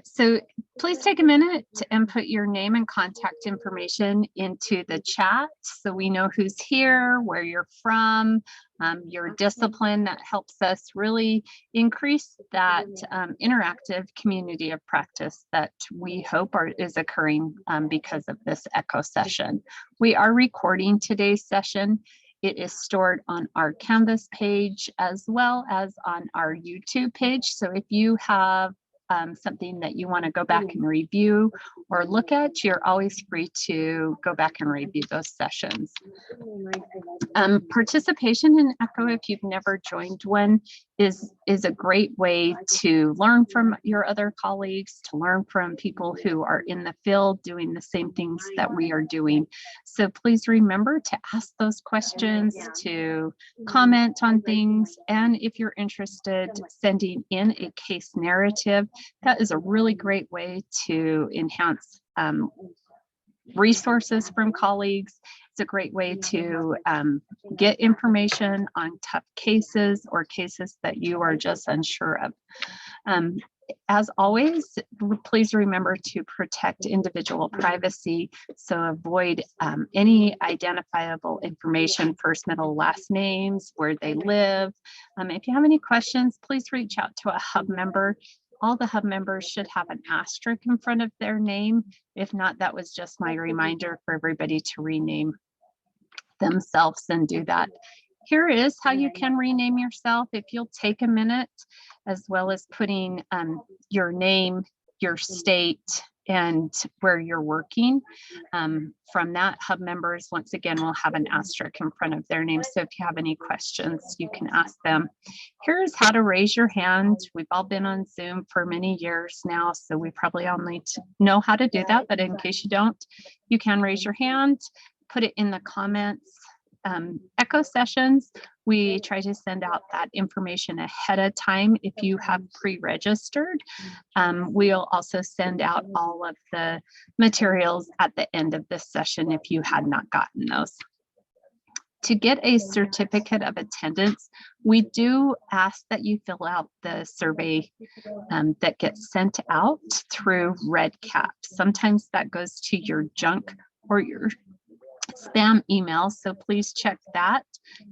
So please take a minute and put your name and contact information into the chat so we know who's here, where you're from, your discipline. That helps us really increase that interactive community of practice that we hope is occurring because of this ECHO session. We are recording today's session. It is stored on our Canvas page as well as on our YouTube page. So if you have something that you want to go back and review or look at, you're always free to go back and review those sessions. Participation in ECHO, if you've never joined one, is a great way to learn from your other colleagues, to learn from people who are in the field doing the same things that we are doing. So please remember to ask those questions, to comment on things, and if you're interested, sending in a case narrative. That is a really great way to enhance resources from colleagues. It's a great way to get information on tough cases or cases that you are just unsure of. As always, please remember to protect individual privacy, so avoid any identifiable information, first, middle, last names, where they live. If you have any questions, please reach out to a hub member. All the hub members should have an asterisk in front of their name. If not, that was just my reminder for everybody to rename themselves and do that. Here is how you can rename yourself. If you'll take a minute, as well as putting your name, your state, and where you're working. From that, hub members, once again, will have an asterisk in front of their name. So if you have any questions, you can ask them. Here's how to raise your hand. We've all been on Zoom for many years now, so we probably all need to know how to do that. But in case you don't, you can raise your hand, put it in the comments. ECHO sessions, we try to send out that information ahead of time if you have pre-registered. We'll also send out all of the materials at the end of this session if you had not gotten those. To get a certificate of attendance, we do ask that you fill out the survey that gets sent out through RedCap. Sometimes that goes to your junk or your spam email, so please check that.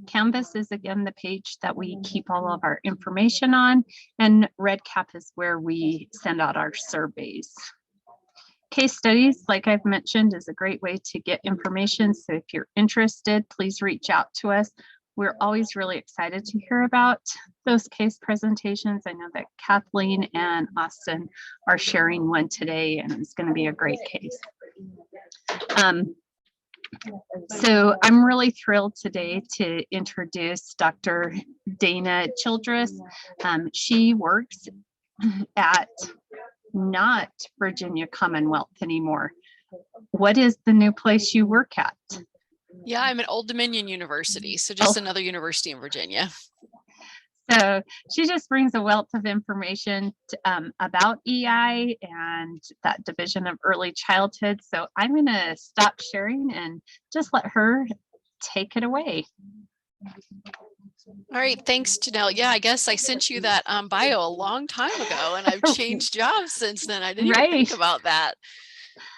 Canvas is again the page that we keep all of our information on, and RedCap is where we send out our surveys. Case studies, like I've mentioned, is a great way to get information. So if you're interested, please reach out to us. We're always really excited to hear about those case presentations. I know that Kathleen and Austin are sharing one today, and it's going to be a great case. So I'm really thrilled today to introduce Dr. Dana Childress. She works at not Virginia Commonwealth anymore. What is the new place you work at? Yeah, I'm at Old Dominion University, so just another university in Virginia. So she just brings a wealth of information about EI and that division of early childhood. So I'm going to stop sharing and just let her take it away. All right, thanks, Janelle. Yeah, I guess I sent you that bio a long time ago, and I've changed jobs since then. I didn't even think about that.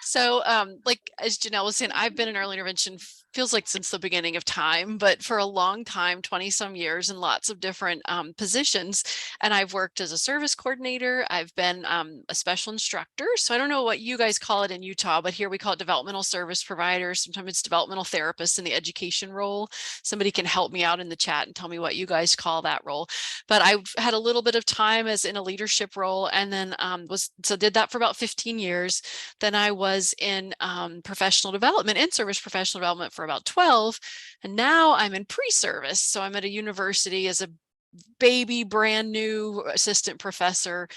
So like as Janelle was saying, I've been in early intervention, feels like since the beginning of time, but for a long time, 20 some years, in lots of different positions. And I've worked as a service coordinator. I've been a special instructor. So I don't know what you guys call it in Utah, but here we call it developmental service provider. Sometimes it's developmental therapist in the education role. Somebody can help me out in the chat and tell me what you guys call that role. But I've had a little bit of time as in a leadership role, and then did that for about 15 years. Then I was in professional development and service professional development for about 12, and now I'm in pre-service. So I'm at a university as a baby, brand new assistant professor,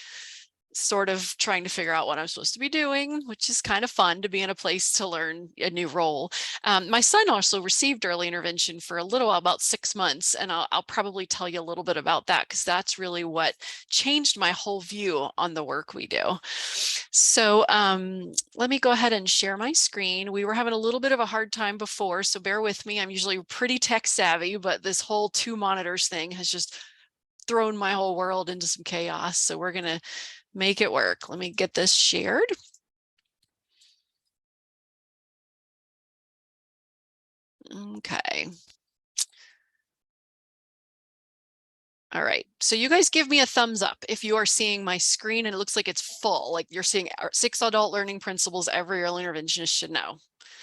sort of trying to figure out what I'm supposed to be doing, which is kind of fun to be in a place to learn a new role. My son also received early intervention for a little while, about 6 months, and I'll probably tell you a little bit about that because that's really what changed my whole view on the work we do. So let me go ahead and share my screen. We were having a little bit of a hard time before, so bear with me. I'm usually pretty tech savvy, but this whole 2 monitors thing has just thrown my whole world into some chaos. So we're going to make it work. Let me get this shared. Okay. All right, so you guys give me a thumbs up if you are seeing my screen and it looks like it's full, like you're seeing 6 adult learning principles every early interventionist should know.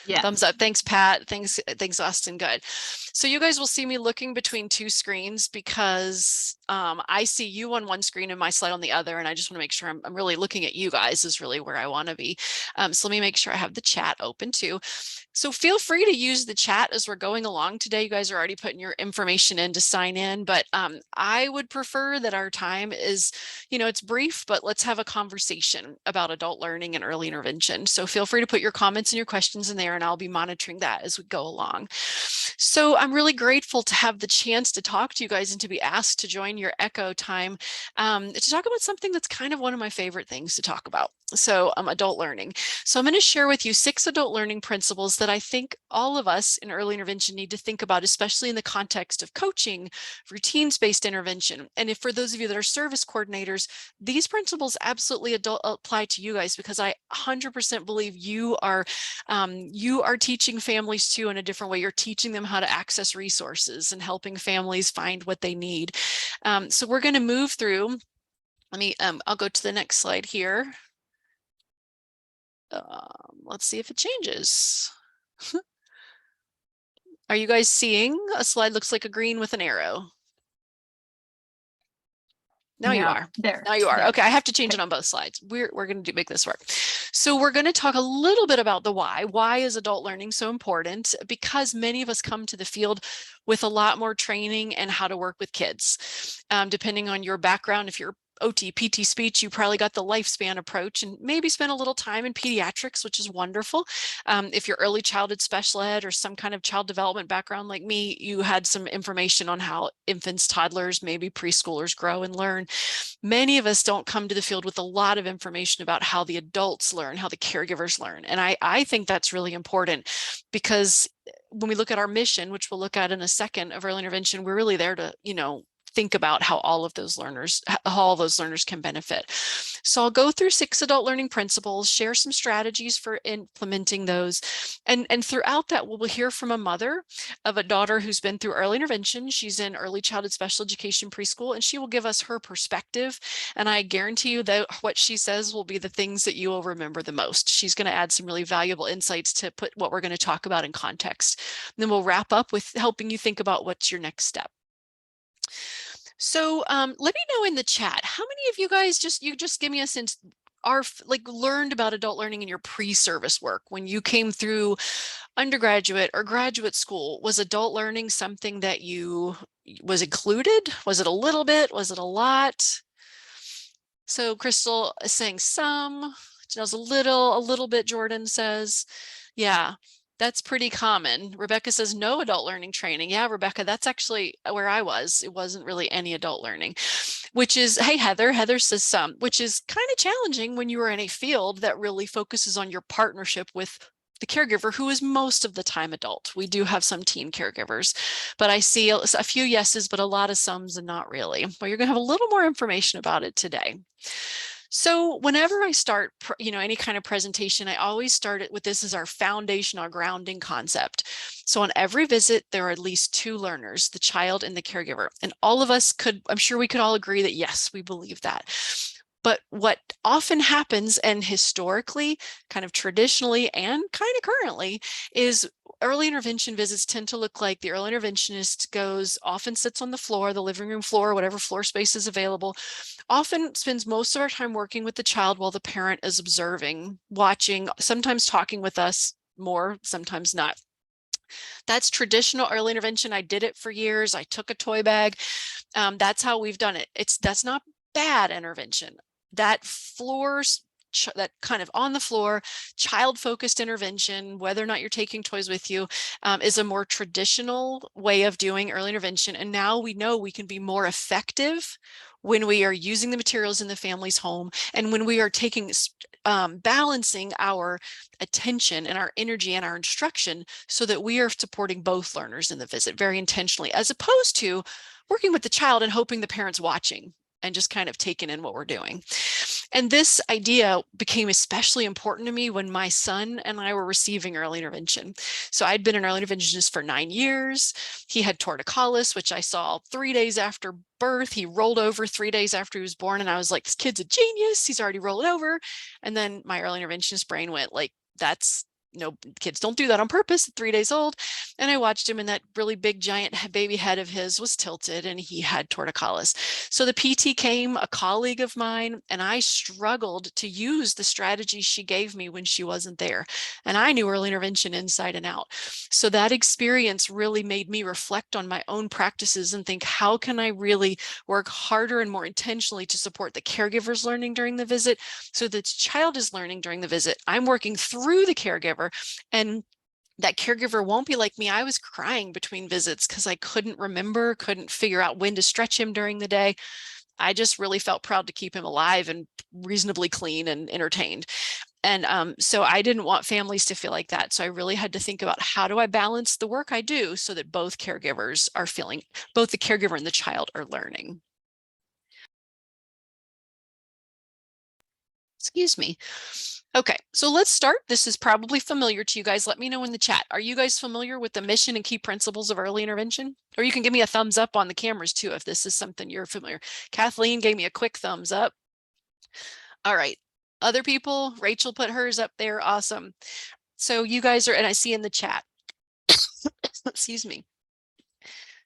Yeah. Thumbs up. Thanks, Pat. Thanks, Austin. Good. So you guys will see me looking between 2 screens because I see you on one screen and my slide on the other, and I just want to make sure I'm really looking at you guys is really where I want to be. So let me make sure I have the chat open too. So feel free to use the chat as we're going along today. You guys are already putting your information in to sign in, but I would prefer that our time is, it's brief, but let's have a conversation about adult learning and early intervention. So feel free to put your comments and your questions in there, and I'll be monitoring that as we go along. So I'm really grateful to have the chance to talk to you guys and to be asked to join your ECHO time to talk about something that's kind of one of my favorite things to talk about. So adult learning. So I'm going to share with you 6 adult learning principles that I think all of us in early intervention need to think about, especially in the context of coaching, routines-based intervention. And if for those of you that are service coordinators, these principles absolutely apply to you guys, because I 100% believe you are teaching families too in a different way. You're teaching them how to access resources and helping families find what they need. So we're going to move through. Let me, I'll go to the next slide here. Let's see if it changes. Are you guys seeing a slide looks like a green with an arrow? Now you are. There. Now you are. Okay, I have to change it on both slides. We're going to make this work. So we're going to talk a little bit about the why. Why is adult learning so important? Because many of us come to the field with a lot more training and how to work with kids. Depending on your background, if you're OT, PT, speech, you probably got the lifespan approach and maybe spent a little time in pediatrics, which is wonderful. If you're early childhood special ed or some kind of child development background like me, you had some information on how infants, toddlers, maybe preschoolers grow and learn. Many of us don't come to the field with a lot of information about how the adults learn, how the caregivers learn. And I think that's really important, because when we look at our mission, which we'll look at in a second, of early intervention, we're really there to, think about how all those learners can benefit. So I'll go through 6 adult learning principles, share some strategies for implementing those. And throughout that, we'll hear from a mother of a daughter who's been through early intervention. She's in early childhood special education preschool, and she will give us her perspective. And I guarantee you that what she says will be the things that you will remember the most. She's going to add some really valuable insights to put what we're going to talk about in context. And then we'll wrap up with helping you think about what's your next step. So let me know in the chat, how many of you guys just give me a sense, are learned about adult learning in your pre-service work when you came through undergraduate or graduate school? Was adult learning something that was included? Was it a little bit? Was it a lot? So Crystal is saying some. Janelle's a little bit, Jordan says. Yeah. That's pretty common. Rebecca says no adult learning training. Yeah, Rebecca, that's actually where I was. It wasn't really any adult learning, which is, hey, Heather says some, which is kind of challenging when you are in a field that really focuses on your partnership with the caregiver, who is most of the time adult. We do have some teen caregivers, but I see a few yeses, but a lot of somes and not really. Well, you're going to have a little more information about it today. So whenever I start, any kind of presentation, I always start it with this as our foundation, our grounding concept. So on every visit, there are at least 2 learners, the child and the caregiver. And all of us I'm sure we could all agree that yes, we believe that. But what often happens, and historically, kind of traditionally, and kind of currently, is early intervention visits tend to look like the early interventionist often sits on the floor, the living room floor, whatever floor space is available, often spends most of our time working with the child while the parent is observing, watching, sometimes talking with us more, sometimes not. That's traditional early intervention. I did it for years. I took a toy bag. That's how we've done it. That's not bad intervention. That that kind of on the floor, child-focused intervention, whether or not you're taking toys with you, is a more traditional way of doing early intervention. And now we know we can be more effective when we are using the materials in the family's home, and when we are taking balancing our attention and our energy and our instruction so that we are supporting both learners in the visit very intentionally, as opposed to working with the child and hoping the parent's watching and just kind of taking in what we're doing. And this idea became especially important to me when my son and I were receiving early intervention. So I'd been an early interventionist for 9 years. He had torticollis, which I saw 3 days after birth. He rolled over 3 days after he was born. And I was like, this kid's a genius. He's already rolled over. And then my early interventionist brain went like, that's no, kids don't do that on purpose at 3 days old. And I watched him, and that really big giant baby head of his was tilted and he had torticollis. So the PT came, a colleague of mine, and I struggled to use the strategy she gave me when she wasn't there. And I knew early intervention inside and out. So that experience really made me reflect on my own practices and think, how can I really work harder and more intentionally to support the caregiver's learning during the visit so that the child is learning during the visit. I'm working through the caregiver, and that caregiver won't be like me. I was crying between visits because I couldn't figure out when to stretch him during the day. I just really felt proud to keep him alive and reasonably clean and entertained. And so I didn't want families to feel like that. So I really had to think about, how do I balance the work I do so that both caregivers are feeling, both the caregiver and the child are learning. Excuse me. Okay, so let's start. This is probably familiar to you guys. Let me know in the chat. Are you guys familiar with the mission and key principles of early intervention? Or you can give me a thumbs up on the cameras too, if this is something you're familiar. Kathleen gave me a quick thumbs up. All right, other people, Rachel put hers up there. Awesome. So you guys are, and I see in the chat, excuse me.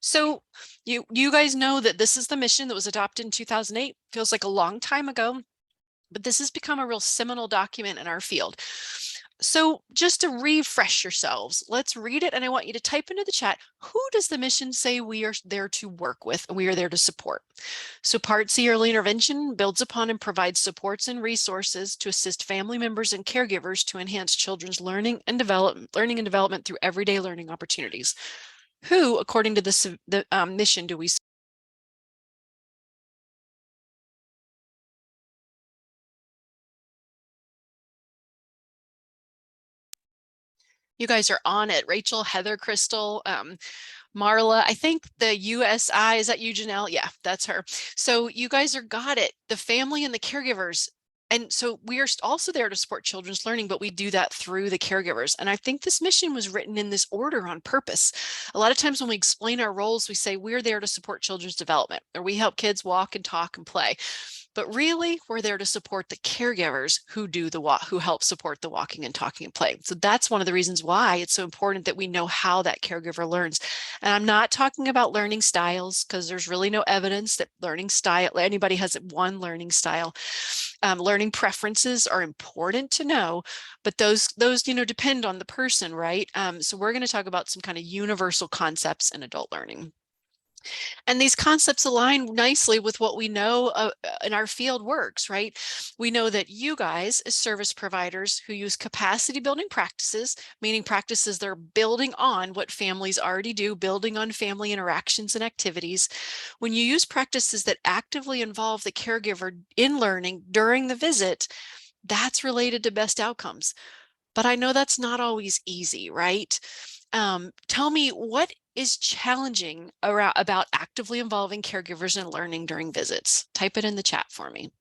So you guys know that this is the mission that was adopted in 2008. Feels like a long time ago, but this has become a real seminal document in our field. So just to refresh yourselves, let's read it. And I want you to type into the chat, who does the mission say we are there to work with and we are there to support? So Part C, early intervention, builds upon and provides supports and resources to assist family members and caregivers to enhance children's learning and development through everyday learning opportunities. Who, according to the mission, do we support? You guys are on it. Rachel, Heather, Crystal, Marla, I think the USI, is that you, Janelle? Yeah, that's her. So you guys are got it. The family and the caregivers. And so we are also there to support children's learning, but we do that through the caregivers. And I think this mission was written in this order on purpose. A lot of times when we explain our roles, we say we're there to support children's development, or we help kids walk and talk and play. But really, we're there to support the caregivers who do who help support the walking and talking and playing. So that's one of the reasons why it's so important that we know how that caregiver learns. And I'm not talking about learning styles, because there's really no evidence that learning style, anybody has one learning style. Learning preferences are important to know, but those depend on the person, right? So we're going to talk about some kind of universal concepts in adult learning. And these concepts align nicely with what we know in our field works, right? We know that you guys as service providers who use capacity building practices, meaning practices that are building on what families already do, building on family interactions and activities. When you use practices that actively involve the caregiver in learning during the visit, that's related to best outcomes. But I know that's not always easy, right? Tell me, what is challenging about actively involving caregivers in learning during visits? Type it in the chat for me.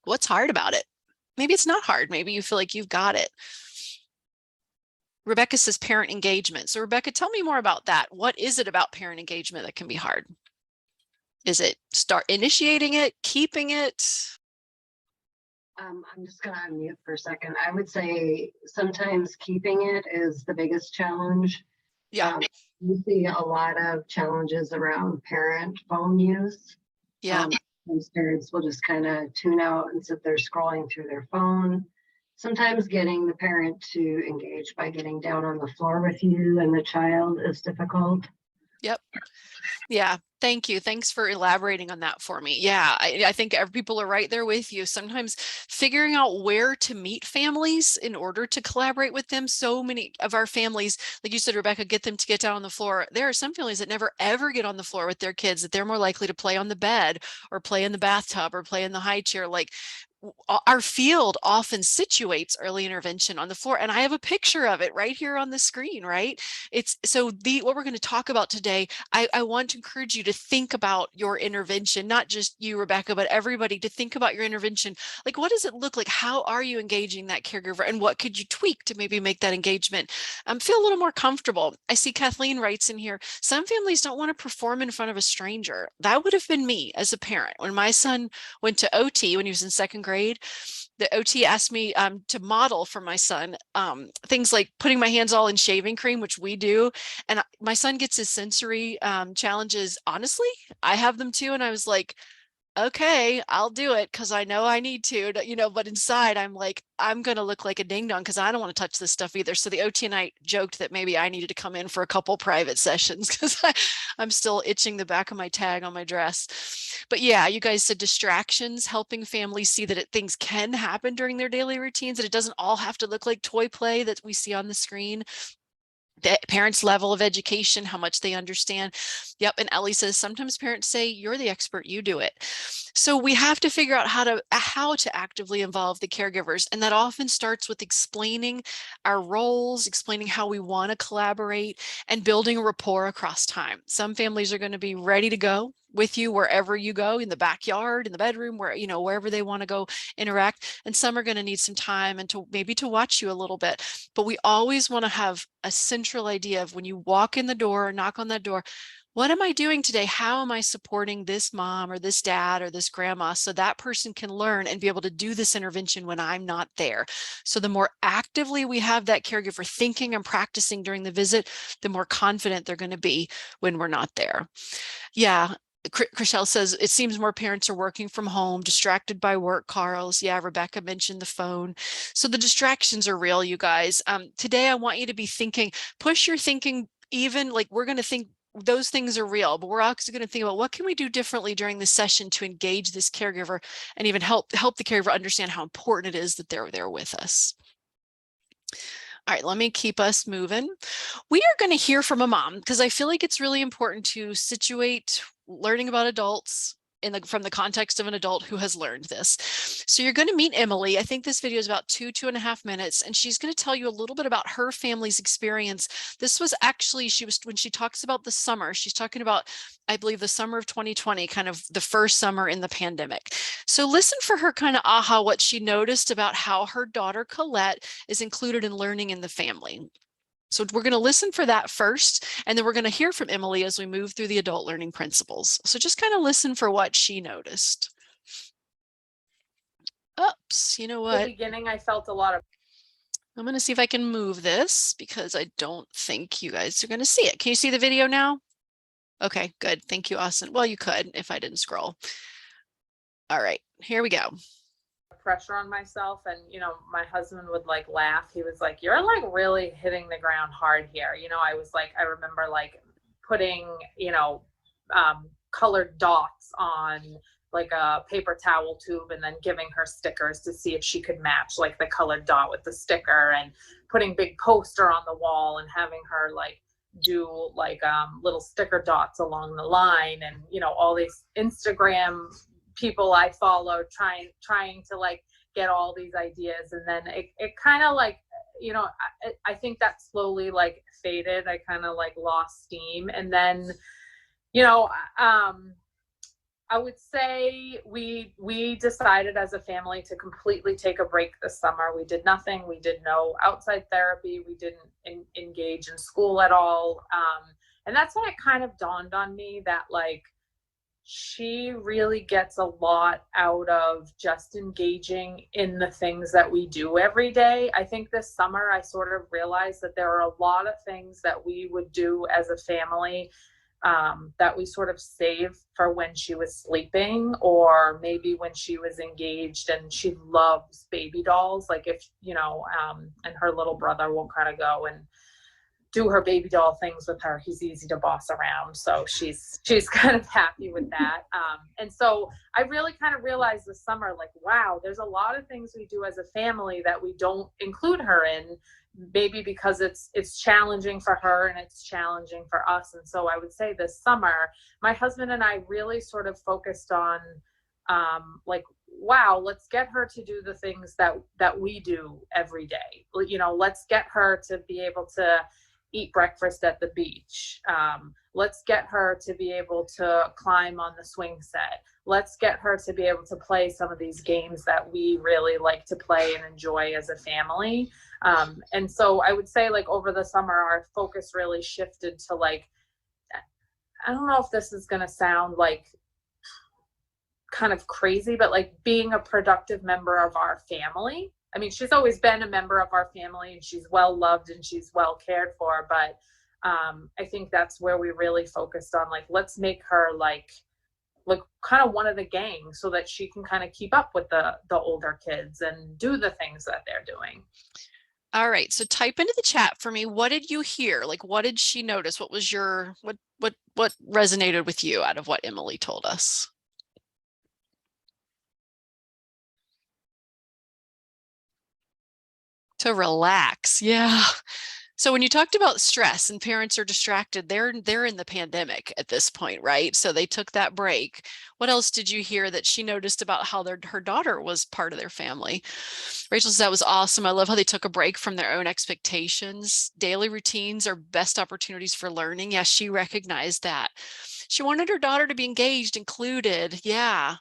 What's hard about it? Maybe it's not hard. Maybe you feel like you've got it. Rebecca says parent engagement. So Rebecca, tell me more about that. What is it about parent engagement that can be hard? Is it start initiating it, keeping it? I'm just going to unmute for a second. I would say sometimes keeping it is the biggest challenge. Yeah. We see a lot of challenges around parent phone use. Yeah. Most parents will just kind of tune out and sit there scrolling through their phone. Sometimes getting the parent to engage by getting down on the floor with you and the child is difficult. Yep. Yeah, thank you. Thanks for elaborating on that for me. Yeah, I think people are right there with you. Sometimes figuring out where to meet families in order to collaborate with them. So many of our families, like you said, Rebecca, get them to get down on the floor. There are some families that never ever get on the floor with their kids, that they're more likely to play on the bed or play in the bathtub or play in the high chair. Like, our field often situates early intervention on the floor, and I have a picture of it right here on the screen, right? It's so what we're going to talk about today, I want to encourage you to think about your intervention, not just you, Rebecca, but everybody, to think about your intervention. Like, what does it look like? How are you engaging that caregiver, and what could you tweak to maybe make that engagement feel a little more comfortable? I see Kathleen writes in here, some families don't want to perform in front of a stranger. That would have been me as a parent. When my son went to OT when he was in second grade, the OT asked me to model for my son things like putting my hands all in shaving cream, which we do. And my son gets his sensory challenges. Honestly, I have them too. And I was like, okay, I'll do it because I know I need to, but inside I'm like, I'm going to look like a ding dong because I don't want to touch this stuff either. So the OT and I joked that maybe I needed to come in for a couple private sessions because I'm still itching the back of my tag on my dress. But yeah, you guys said distractions, helping families see that things can happen during their daily routines, that it doesn't all have to look like toy play that we see on the screen. The parents' level of education, how much they understand. Yep. And Ellie says, sometimes parents say, you're the expert, you do it. So we have to figure out how to actively involve the caregivers. And that often starts with explaining our roles, explaining how we want to collaborate, and building a rapport across time. Some families are going to be ready to go with you wherever you go, in the backyard, in the bedroom, wherever they want to go interact. And some are going to need some time and maybe to watch you a little bit. But we always want to have a central idea of when you walk in the door or knock on that door, what am I doing today? How am I supporting this mom or this dad or this grandma so that person can learn and be able to do this intervention when I'm not there? So the more actively we have that caregiver thinking and practicing during the visit, the more confident they're going to be when we're not there. Yeah. Chriselle says, it seems more parents are working from home, distracted by work, Carls. Yeah, Rebecca mentioned the phone. So the distractions are real, you guys. Today, I want you to be thinking, push your thinking, even like we're going to think those things are real, but we're also going to think about what can we do differently during the session to engage this caregiver and even help the caregiver understand how important it is that they're there with us. All right, let me keep us moving. We are going to hear from a mom because I feel like it's really important to situate learning about adults from the context of an adult who has learned this. So you're going to meet Emily. I think this video is about 2.5 minutes, and she's going to tell you a little bit about her family's experience. This was actually, when she talks about the summer, she's talking about, I believe, the summer of 2020, kind of the first summer in the pandemic. So listen for her kind of aha, what she noticed about how her daughter Colette is included in learning in the family. So we're going to listen for that first, and then we're going to hear from Emily as we move through the adult learning principles. So just kind of listen for what she noticed. Oops, you know what? In the beginning, I felt a lot of. I'm going to see if I can move this because I don't think you guys are going to see it. Can you see the video now? Okay, good. Thank you, Austin. Well, you could if I didn't scroll. All right, here we go. Pressure on myself, and my husband would like laugh. He was like, you're like really hitting the ground hard here. I was like, I remember like putting colored dots on like a paper towel tube and then giving her stickers to see if she could match like the colored dot with the sticker, and putting big poster on the wall and having her like do like little sticker dots along the line, and all these Instagram people I followed trying to like get all these ideas. And then it kind of like, I think that slowly like faded. I kind of like lost steam. And then, I would say we decided as a family to completely take a break this summer. We did nothing. We did no outside therapy. We didn't engage in school at all. And that's when it kind of dawned on me that like, she really gets a lot out of just engaging in the things that we do every day. I think this summer I sort of realized that there are a lot of things that we would do as a family that we sort of save for when she was sleeping, or maybe when she was engaged. And she loves baby dolls. Like if, and her little brother will kind of go and do her baby doll things with her. He's easy to boss around. So she's kind of happy with that. And so I really kind of realized this summer, like, wow, there's a lot of things we do as a family that we don't include her in, maybe because it's challenging for her and it's challenging for us. And so I would say this summer, my husband and I really sort of focused on like wow, let's get her to do the things that we do every day. You know, let's get her to be able to eat breakfast at the beach. Let's get her to be able to climb on the swing set. Let's get her to be able to play some of these games that we really like to play and enjoy as a family. And so I would say, like, over the summer, our focus really shifted to, like, I don't know if this is going to sound like kind of crazy, but like being a productive member of our family. I mean, she's always been a member of our family and she's well loved and she's well cared for, but I think that's where we really focused on, like, let's make her like kind of one of the gang so that she can kind of keep up with the older kids and do the things that they're doing. All right, so type into the chat for me, what did you hear? Like, what did she notice? What was your, what resonated with you out of what Emily told us? To relax, yeah. So when you talked about stress and parents are distracted, they're in the pandemic at this point, right? So they took that break. What else did you hear that she noticed about how her daughter was part of their family? Rachel says that was awesome. I love how they took a break from their own expectations. Daily routines are best opportunities for learning. Yeah, she recognized that. She wanted her daughter to be engaged, included. Yeah.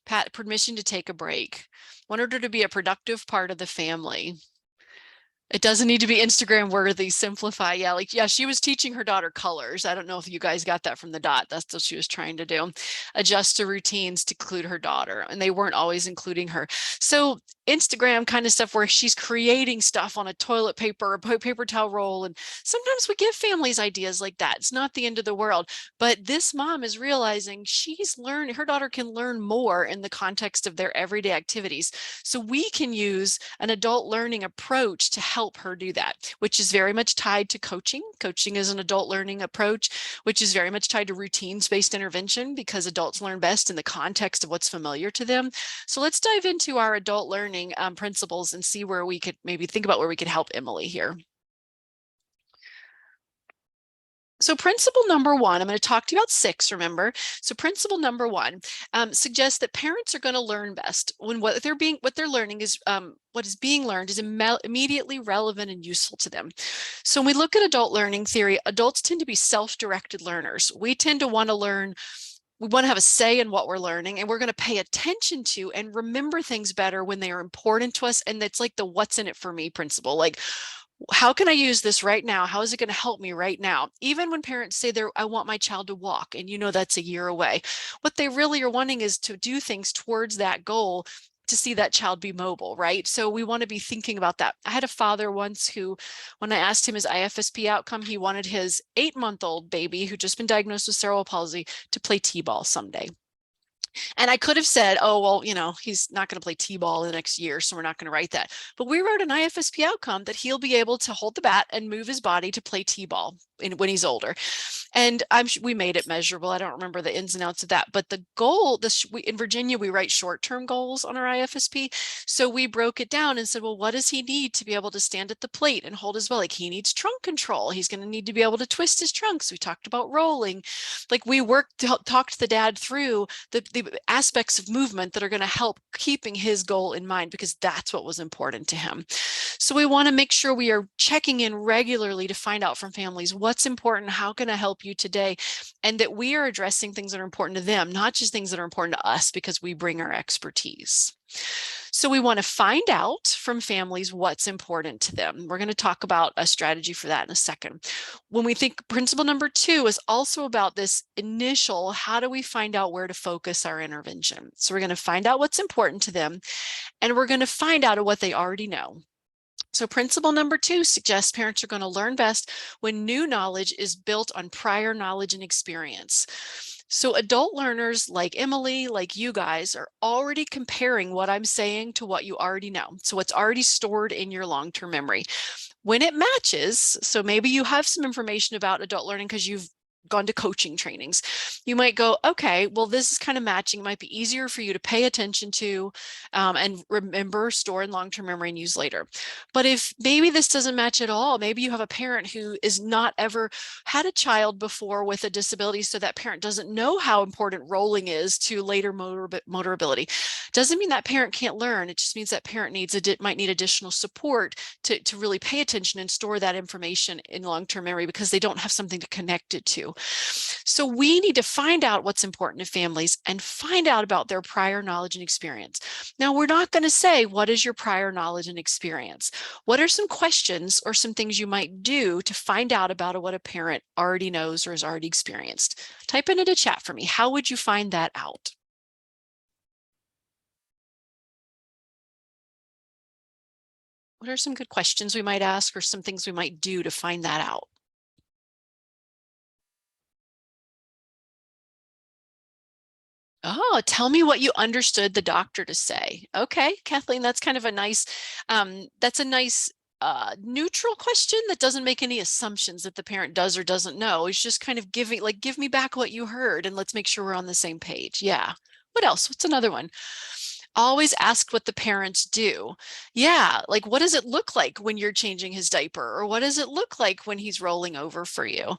Pat, permission to take a break. Wanted her to be a productive part of the family. It doesn't need to be Instagram worthy. Simplify. Yeah, like, yeah, she was teaching her daughter colors. I don't know if you guys got that from the dot. That's what she was trying to do. Adjust the routines to include her daughter, and they weren't always including her. So Instagram kind of stuff where she's creating stuff on a toilet paper, a paper towel roll. And sometimes we give families ideas like that. It's not the end of the world, but this mom is realizing she's learning, her daughter can learn more in the context of their everyday activities. So we can use an adult learning approach to help her do that, which is very much tied to coaching. Coaching is an adult learning approach, which is very much tied to routines-based intervention, because adults learn best in the context of what's familiar to them. So let's dive into our adult learning principles and see where we could maybe think about where we could help Emily here. So principle number one, I'm going to talk to you about 6, remember. So principle number 1 suggests that parents are going to learn best when what they're learning is what is being learned is immediately relevant and useful to them. So when we look at adult learning theory, adults tend to be self-directed learners. We tend to want to learn. We want to have a say in what we're learning, and we're going to pay attention to and remember things better when they are important to us. And that's like the what's in it for me principle. Like, how can I use this right now? How is it going to help me right now? Even when parents say I want my child to walk, and you know that's a year away, what they really are wanting is to do things towards that goal, to see that child be mobile, right? So we want to be thinking about that. I had a father once who, when I asked him his IFSP outcome, he wanted his 8-month-old baby who'd just been diagnosed with cerebral palsy to play t-ball someday. And I could have said, oh, well, you know, he's not going to play t-ball in the next year, so we're not going to write that. But we wrote an IFSP outcome that he'll be able to hold the bat and move his body to play t-ball when he's older. And we made it measurable. I don't remember the ins and outs of that. But the goal, in Virginia, we write short-term goals on our IFSP. So we broke it down and said, well, what does he need to be able to stand at the plate and hold his ball? Like, he needs trunk control. He's going to need to be able to twist his trunk. So we talked about rolling. Like, we talked the dad through the aspects of movement that are going to help keeping his goal in mind, because that's what was important to him. So we want to make sure we are checking in regularly to find out from families what's important, how can I help you today, and that we are addressing things that are important to them, not just things that are important to us because we bring our expertise. So we want to find out from families what's important to them. We're going to talk about a strategy for that in a second. When we think principle number 2 is also about this initial, how do we find out where to focus our intervention? So we're going to find out what's important to them, and we're going to find out what they already know. So principle number 2 suggests parents are going to learn best when new knowledge is built on prior knowledge and experience. So adult learners like Emily, like you guys, are already comparing what I'm saying to what you already know. So it's already stored in your long-term memory. When it matches, so maybe you have some information about adult learning because you've gone to coaching trainings, you might go, okay, well, this is kind of matching. It might be easier for you to pay attention to and remember, store in long-term memory and use later. But if maybe this doesn't match at all, maybe you have a parent who is not ever had a child before with a disability, so that parent doesn't know how important rolling is to later motor ability. Doesn't mean that parent can't learn. It just means that parent might need additional support to really pay attention and store that information in long-term memory because they don't have something to connect it to. So we need to find out what's important to families and find out about their prior knowledge and experience. Now, we're not going to say, what is your prior knowledge and experience? What are some questions or some things you might do to find out about what a parent already knows or has already experienced? Type into the chat for me. How would you find that out? What are some good questions we might ask or some things we might do to find that out? Oh, tell me what you understood the doctor to say. Okay, Kathleen, that's kind of a nice, neutral question that doesn't make any assumptions that the parent does or doesn't know. It's just kind of giving, like, give me back what you heard and let's make sure we're on the same page. Yeah. What else? What's another one? Always ask what the parents do. Yeah, like, what does it look like when you're changing his diaper? Or what does it look like when he's rolling over for you?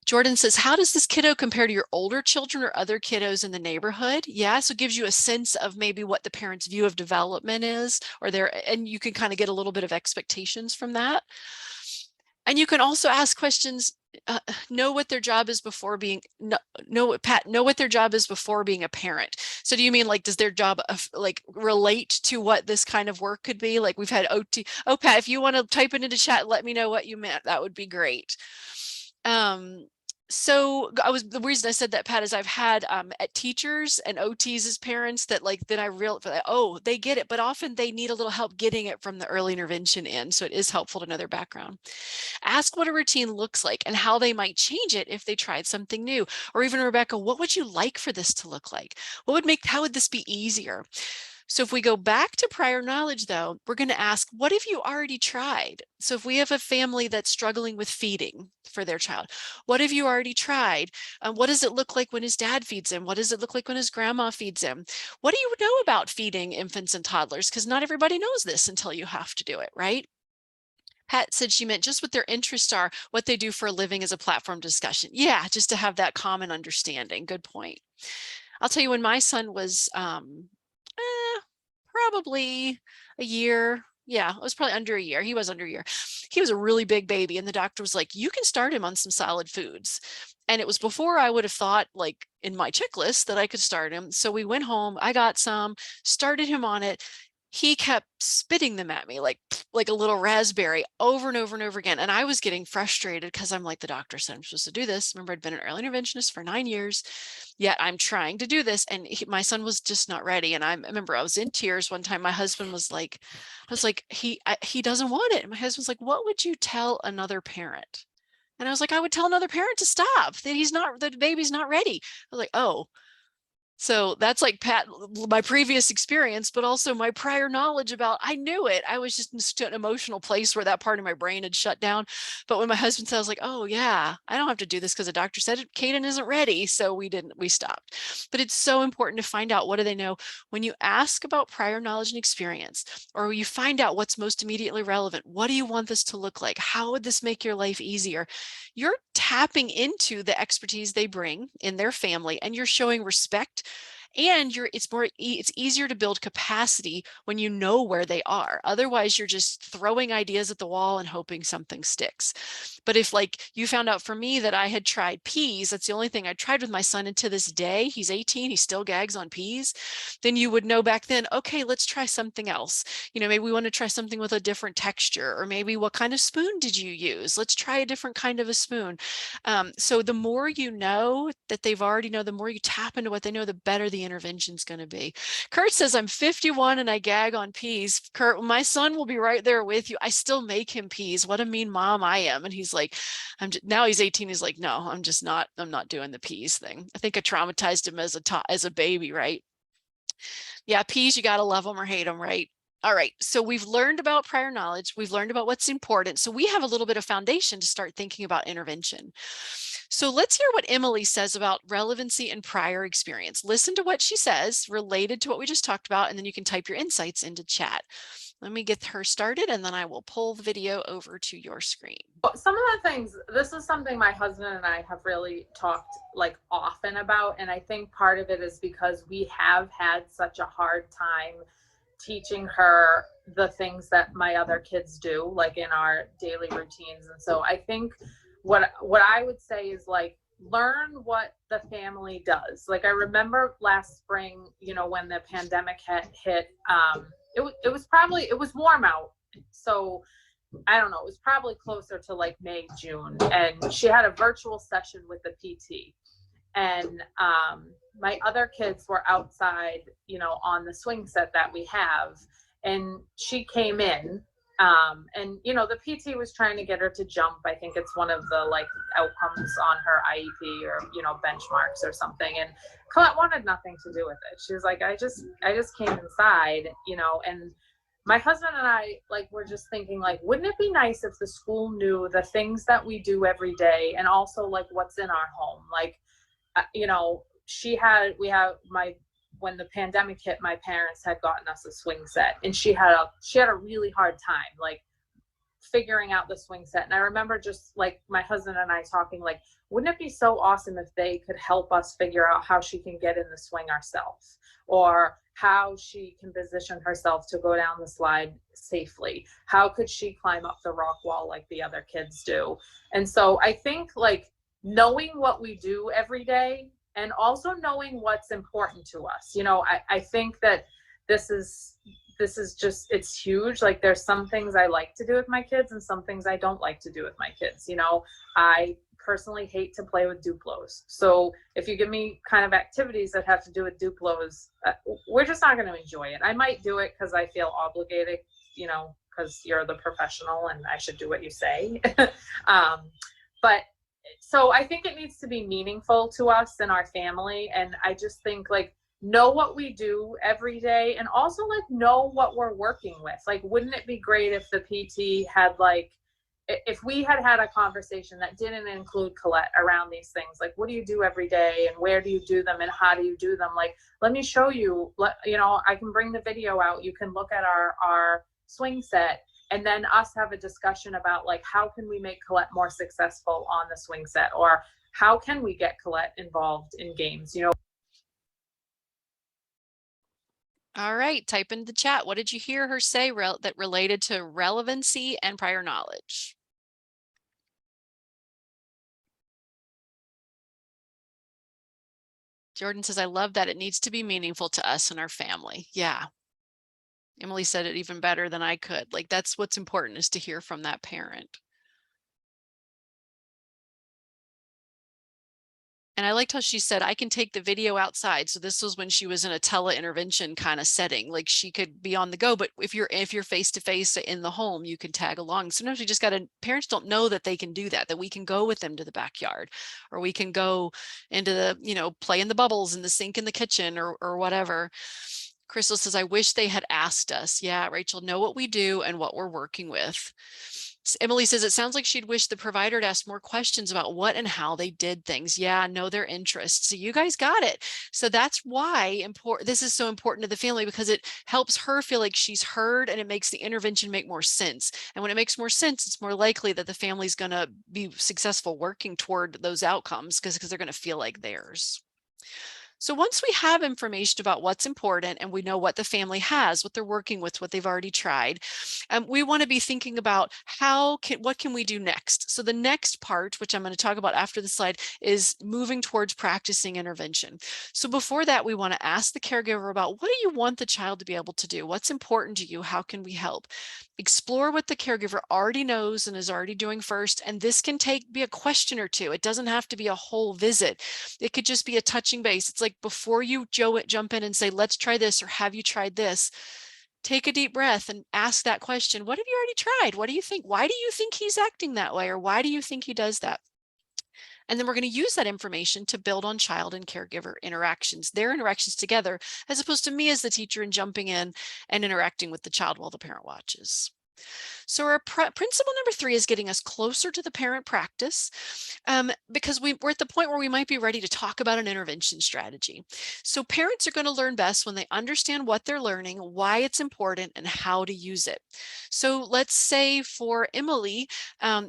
Jordan says, how does this kiddo compare to your older children or other kiddos in the neighborhood? Yeah, so it gives you a sense of maybe what the parent's view of development is, and you can kind of get a little bit of expectations from that. And you can also ask questions, know what their job is before being, know what their job is before being a parent. So do you mean, like, does their job like relate to what this kind of work could be? Like, we've had OT. Oh, Pat, if you want to type it into chat, let me know what you meant. That would be great. So the reason I said that, Pat, is I've had at teachers and OTs as parents that, like, then I realized, oh, they get it, but often they need a little help getting it from the early intervention in. So it is helpful to know their background. Ask what a routine looks like and how they might change it if they tried something new. Or even, Rebecca, what would you like for this to look like? How would this be easier? So if we go back to prior knowledge, though, we're going to ask, what have you already tried? So if we have a family that's struggling with feeding for their child, what have you already tried? What does it look like when his dad feeds him? What does it look like when his grandma feeds him? What do you know about feeding infants and toddlers? Because not everybody knows this until you have to do it, right? Pat said she meant just what their interests are, what they do for a living as a platform discussion. Yeah, just to have that common understanding. Good point. I'll tell you, when my son was probably a year. Yeah, it was probably under a year. He was under a year. He was a really big baby, and the doctor was like, you can start him on some solid foods. And it was before I would have thought, like, in my checklist that I could start him. So we went home, I got some, started him on it. He kept spitting them at me like a little raspberry over and over and over again. And I was getting frustrated because I'm like, the doctor said I'm supposed to do this. Remember, I'd been an early interventionist for 9 years, yet I'm trying to do this. And my son was just not ready. And I remember I was in tears one time. My husband was like, he doesn't want it. And my husband's like, what would you tell another parent? And I was like, I would tell another parent to stop, that the baby's not ready. I was like, oh. So that's like my previous experience, but also my prior knowledge about, I knew it. I was just in an emotional place where that part of my brain had shut down. But when my husband said, I was like, oh yeah, I don't have to do this because the doctor said it, Kaden isn't ready. So we stopped. But it's so important to find out, what do they know? When you ask about prior knowledge and experience, or you find out what's most immediately relevant, what do you want this to look like? How would this make your life easier? You're tapping into the expertise they bring in their family, and you're showing respect, and it's easier to build capacity when you know where they are. Otherwise, you're just throwing ideas at the wall and hoping something sticks. But if, like, you found out for me that I had tried peas, that's the only thing I tried with my son, and to this day, he's 18, he still gags on peas, then you would know back then, okay, let's try something else. You know, maybe we want to try something with a different texture, or maybe what kind of spoon did you use? Let's try a different kind of a spoon. So the more you know that they've already know, the more you tap into what they know, the better the intervention is going to be. Kurt says, I'm 51 and I gag on peas. Kurt, my son will be right there with you. I still make him peas. What a mean mom I am. And he's like, now he's 18. He's like, no, I'm not doing the peas thing. I think I traumatized him as a baby, right? Yeah, peas, you got to love them or hate them, right? All right, so we've learned about prior knowledge. We've learned about what's important. So we have a little bit of foundation to start thinking about intervention. So let's hear what Emily says about relevancy and prior experience. Listen to what she says related to what we just talked about, and then you can type your insights into chat. Let me get her started, and then I will pull the video over to your screen. Some of the things, this is something my husband and I have really talked like often about. And I think part of it is because we have had such a hard time teaching her the things that my other kids do, like in our daily routines. And so I think what I would say is like, learn what the family does. Like I remember last spring, you know, when the pandemic had hit, it was warm out. So I don't know, it was probably closer to like May, June. And she had a virtual session with the PT. And my other kids were outside, you know, on the swing set that we have. And she came in and, you know, the PT was trying to get her to jump. I think it's one of the like outcomes on her IEP or, you know, benchmarks or something. And Colette wanted nothing to do with it. She was like, I just came inside, you know, and my husband and I like were just thinking like, wouldn't it be nice if the school knew the things that we do every day and also like what's in our home? Like, you know, when the pandemic hit, my parents had gotten us a swing set, and she had a really hard time like figuring out the swing set. And I remember just like my husband and I talking like, wouldn't it be so awesome if they could help us figure out how she can get in the swing ourselves, or how she can position herself to go down the slide safely? How could she climb up the rock wall like the other kids do? And so I think like knowing what we do every day and also knowing what's important to us. You know, I think that this is just, it's huge. Like there's some things I like to do with my kids and some things I don't like to do with my kids. You know, I personally hate to play with Duplos. So if you give me kind of activities that have to do with Duplos, we're just not going to enjoy it. I might do it because I feel obligated, you know, because you're the professional and I should do what you say. But so I think it needs to be meaningful to us and our family. And I just think like, know what we do every day and also like know what we're working with. Like, wouldn't it be great if the PT had like, if we had a conversation that didn't include Colette around these things, like what do you do every day and where do you do them and how do you do them? Like, let me show you, you know, I can bring the video out. You can look at our swing set and then us have a discussion about like, how can we make Colette more successful on the swing set, or how can we get Colette involved in games, you know? All right, type in the chat. What did you hear her say that related to relevancy and prior knowledge? Jordan says, I love that. It needs to be meaningful to us and our family. Yeah. Emily said it even better than I could. Like, that's what's important, is to hear from that parent. And I liked how she said, I can take the video outside. So this was when she was in a tele-intervention kind of setting. Like she could be on the go, but if you're face-to-face in the home, you can tag along. Sometimes we just got to, parents don't know that they can do that we can go with them to the backyard, or we can go into the, you know, play in the bubbles in the sink in the kitchen or whatever. Crystal says, I wish they had asked us. Yeah, Rachel, know what we do and what we're working with. Emily says, it sounds like she'd wish the provider had asked more questions about what and how they did things. Yeah, know their interests. So you guys got it. So that's why this is so important to the family, because it helps her feel like she's heard and it makes the intervention make more sense. And when it makes more sense, it's more likely that the family's going to be successful working toward those outcomes because they're going to feel like theirs. So once we have information about what's important and we know what the family has, what they're working with, what they've already tried, we want to be thinking about what can we do next? So the next part, which I'm going to talk about after the slide, is moving towards practicing intervention. So before that, we want to ask the caregiver about, what do you want the child to be able to do? What's important to you? How can we help? Explore what the caregiver already knows and is already doing first. And this can be a question or two. It doesn't have to be a whole visit. It could just be a touching base. It's like, before you jump in and say, let's try this, or have you tried this? Take a deep breath and ask that question. What have you already tried? What do you think? Why do you think he's acting that way? Or why do you think he does that? And then we're going to use that information to build on child and caregiver interactions, their interactions together, as opposed to me as the teacher and jumping in and interacting with the child while the parent watches. So our principle number 3 is getting us closer to the parent practice, because we're at the point where we might be ready to talk about an intervention strategy. So parents are going to learn best when they understand what they're learning, why it's important, and how to use it. So let's say for Emily,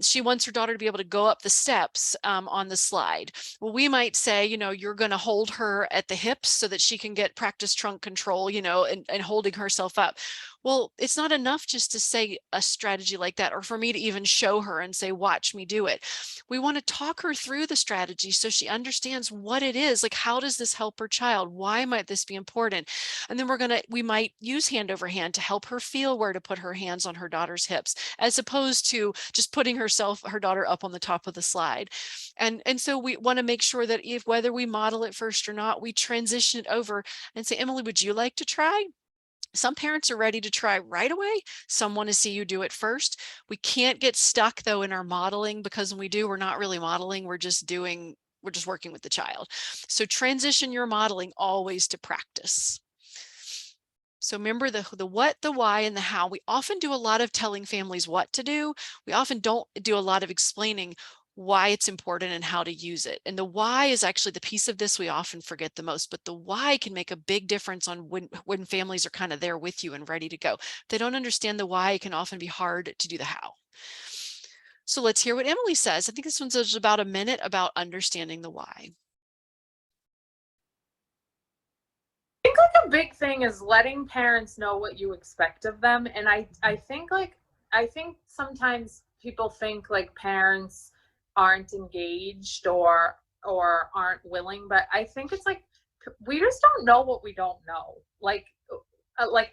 she wants her daughter to be able to go up the steps on the slide. Well, we might say, you're going to hold her at the hips so that she can get practice trunk control, and holding herself up. Well, it's not enough just to say a strategy like that, or for me to even show her and say, watch me do it. We want to talk her through the strategy so she understands what it is. Like, how does this help her child? Why might this be important? And then we might use hand over hand to help her feel where to put her hands on her daughter's hips, as opposed to just putting her daughter up on the top of the slide. And so we want to make sure that whether we model it first or not, we transition it over and say, Emily, would you like to try? Some parents are ready to try right away. Some want to see you do it first. We can't get stuck though in our modeling, because when we do, we're not really modeling. We're just working with the child. So transition your modeling always to practice. So remember the what, the why, and the how. We often do a lot of telling families what to do. We often don't do a lot of explaining why it's important and how to use it. And the why is actually the piece of this we often forget the most, but the why can make a big difference on when families are kind of there with you and ready to go. If they don't understand the why, it can often be hard to do the how. So let's hear what Emily says. I think this one's just about a minute about understanding the why. I think like a big thing is letting parents know what you expect of them. And I think sometimes people think like parents aren't engaged or aren't willing, but I think it's like we just don't know what we don't know. Like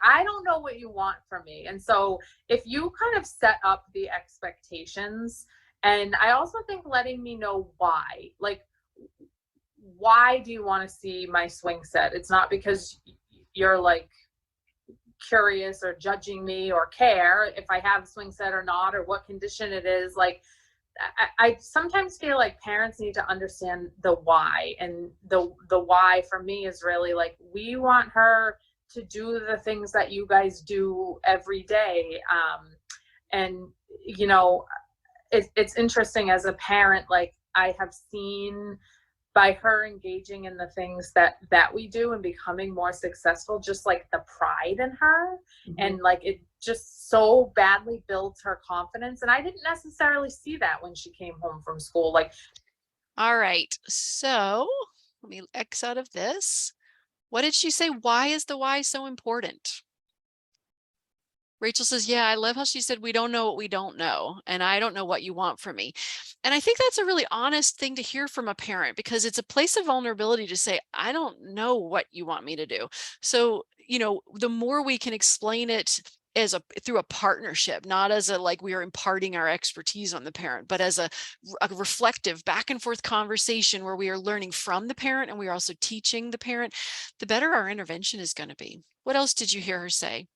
I don't know what you want from me. And so if you kind of set up the expectations, and I also think letting me know why, like, why do you want to see my swing set? It's not because you're like curious or judging me or care if I have a swing set or not, or what condition it is. Like, I sometimes feel like parents need to understand the why, and the why for me is really like, we want her to do the things that you guys do every day. And it's interesting as a parent, like I have seen by her engaging in the things that we do and becoming more successful, just like the pride in her, and like it just so badly builds her confidence. And I didn't necessarily see that when she came home from school. Like, all right, so let me X out of this. What did she say? Why is the why so important? Rachel says, yeah, I love how she said, we don't know what we don't know, and I don't know what you want from me. And I think that's a really honest thing to hear from a parent, because it's a place of vulnerability to say, I don't know what you want me to do. So, the more we can explain it through a partnership, not as like we are imparting our expertise on the parent, but as a reflective back and forth conversation where we are learning from the parent and we are also teaching the parent, the better our intervention is going to be. What else did you hear her say?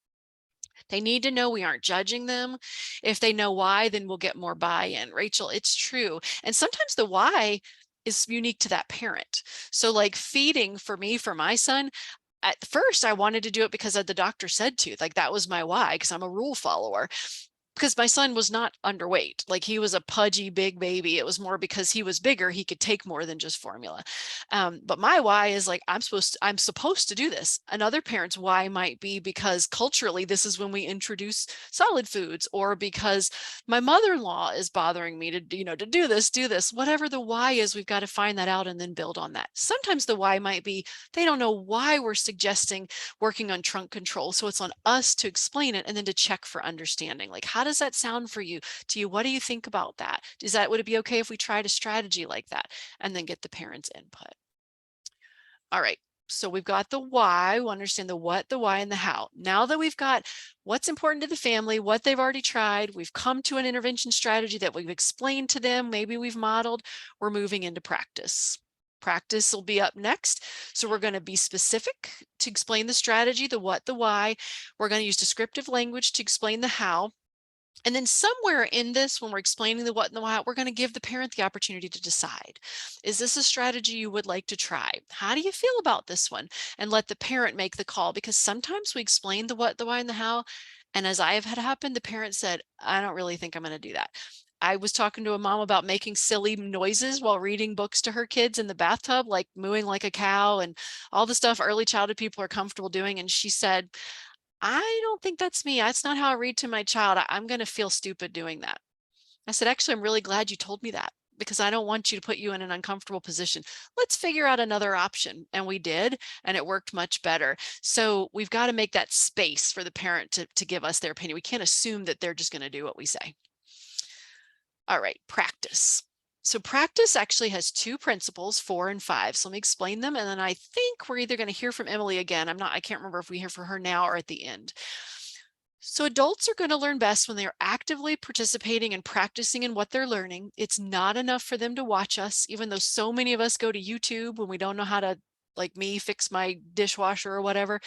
They need to know we aren't judging them. If they know why, then we'll get more buy-in. Rachel, it's true. And sometimes the why is unique to that parent. So like feeding for me, for my son, at first I wanted to do it because the doctor said to, like that was my why, because I'm a rule follower. Because my son was not underweight, like he was a pudgy big baby. It was more because he was bigger, he could take more than just formula. But my why is like, I'm supposed to do this. Another parent's why might be because culturally, this is when we introduce solid foods, or because my mother-in-law is bothering me to do this, whatever the why is, we've got to find that out and then build on that. Sometimes the why might be, they don't know why we're suggesting working on trunk control. So it's on us to explain it and then to check for understanding. Like, how does that sound for you? To you, what do you think about that? Would it be okay if we tried a strategy like that? And then get the parents' input. All right, so we've got the why, we understand the what, the why, and the how. Now that we've got what's important to the family, what they've already tried, we've come to an intervention strategy that we've explained to them, maybe we've modeled, we're moving into practice. Practice will be up next. So we're going to be specific to explain the strategy, the what, the why. We're going to use descriptive language to explain the how. And then somewhere in this, when we're explaining the what and the why, we're going to give the parent the opportunity to decide. Is this a strategy you would like to try? How do you feel about this one? And let the parent make the call, because sometimes we explain the what, the why, and the how. And as I have had happen, the parent said, I don't really think I'm going to do that. I was talking to a mom about making silly noises while reading books to her kids in the bathtub, like mooing like a cow and all the stuff early childhood people are comfortable doing. And she said, I don't think that's me. That's not how I read to my child. I'm going to feel stupid doing that. I said, actually, I'm really glad you told me that, because I don't want you to put you in an uncomfortable position. Let's figure out another option. And we did, and it worked much better. So we've got to make that space for the parent to give us their opinion. We can't assume that they're just going to do what we say. All right, practice. So practice actually has two principles, 4 and 5. So let me explain them. And then I think we're either going to hear from Emily again. I can't remember if we hear from her now or at the end. So adults are going to learn best when they are actively participating and practicing in what they're learning. It's not enough for them to watch us, even though so many of us go to YouTube when we don't know how to, like me, fix my dishwasher or whatever.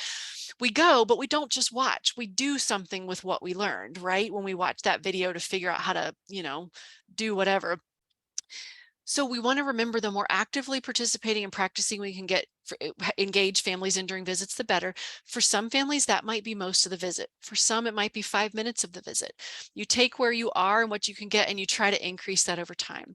We go, but we don't just watch. We do something with what we learned, right? When we watch that video to figure out how to, do whatever. So we want to remember, the more actively participating and practicing we can get engage families in during visits, the better. For some families, that might be most of the visit. For some, it might be 5 minutes of the visit. You take where you are and what you can get, and you try to increase that over time.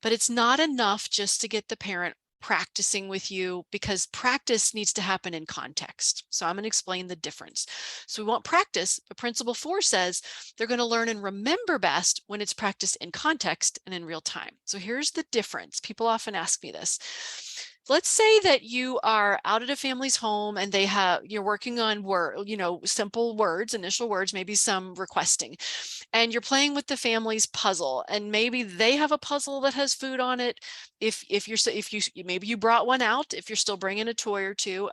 But it's not enough just to get the parent practicing with you, because practice needs to happen in context. So I'm going to explain the difference. So we want practice, but principle 4 says they're going to learn and remember best when it's practiced in context and in real time. So here's the difference. People often ask me this. Let's say that you are out at a family's home and you're working on simple words, initial words, maybe some requesting, and you're playing with the family's puzzle, and maybe they have a puzzle that has food on it. Maybe you brought one out, if you're still bringing a toy or two.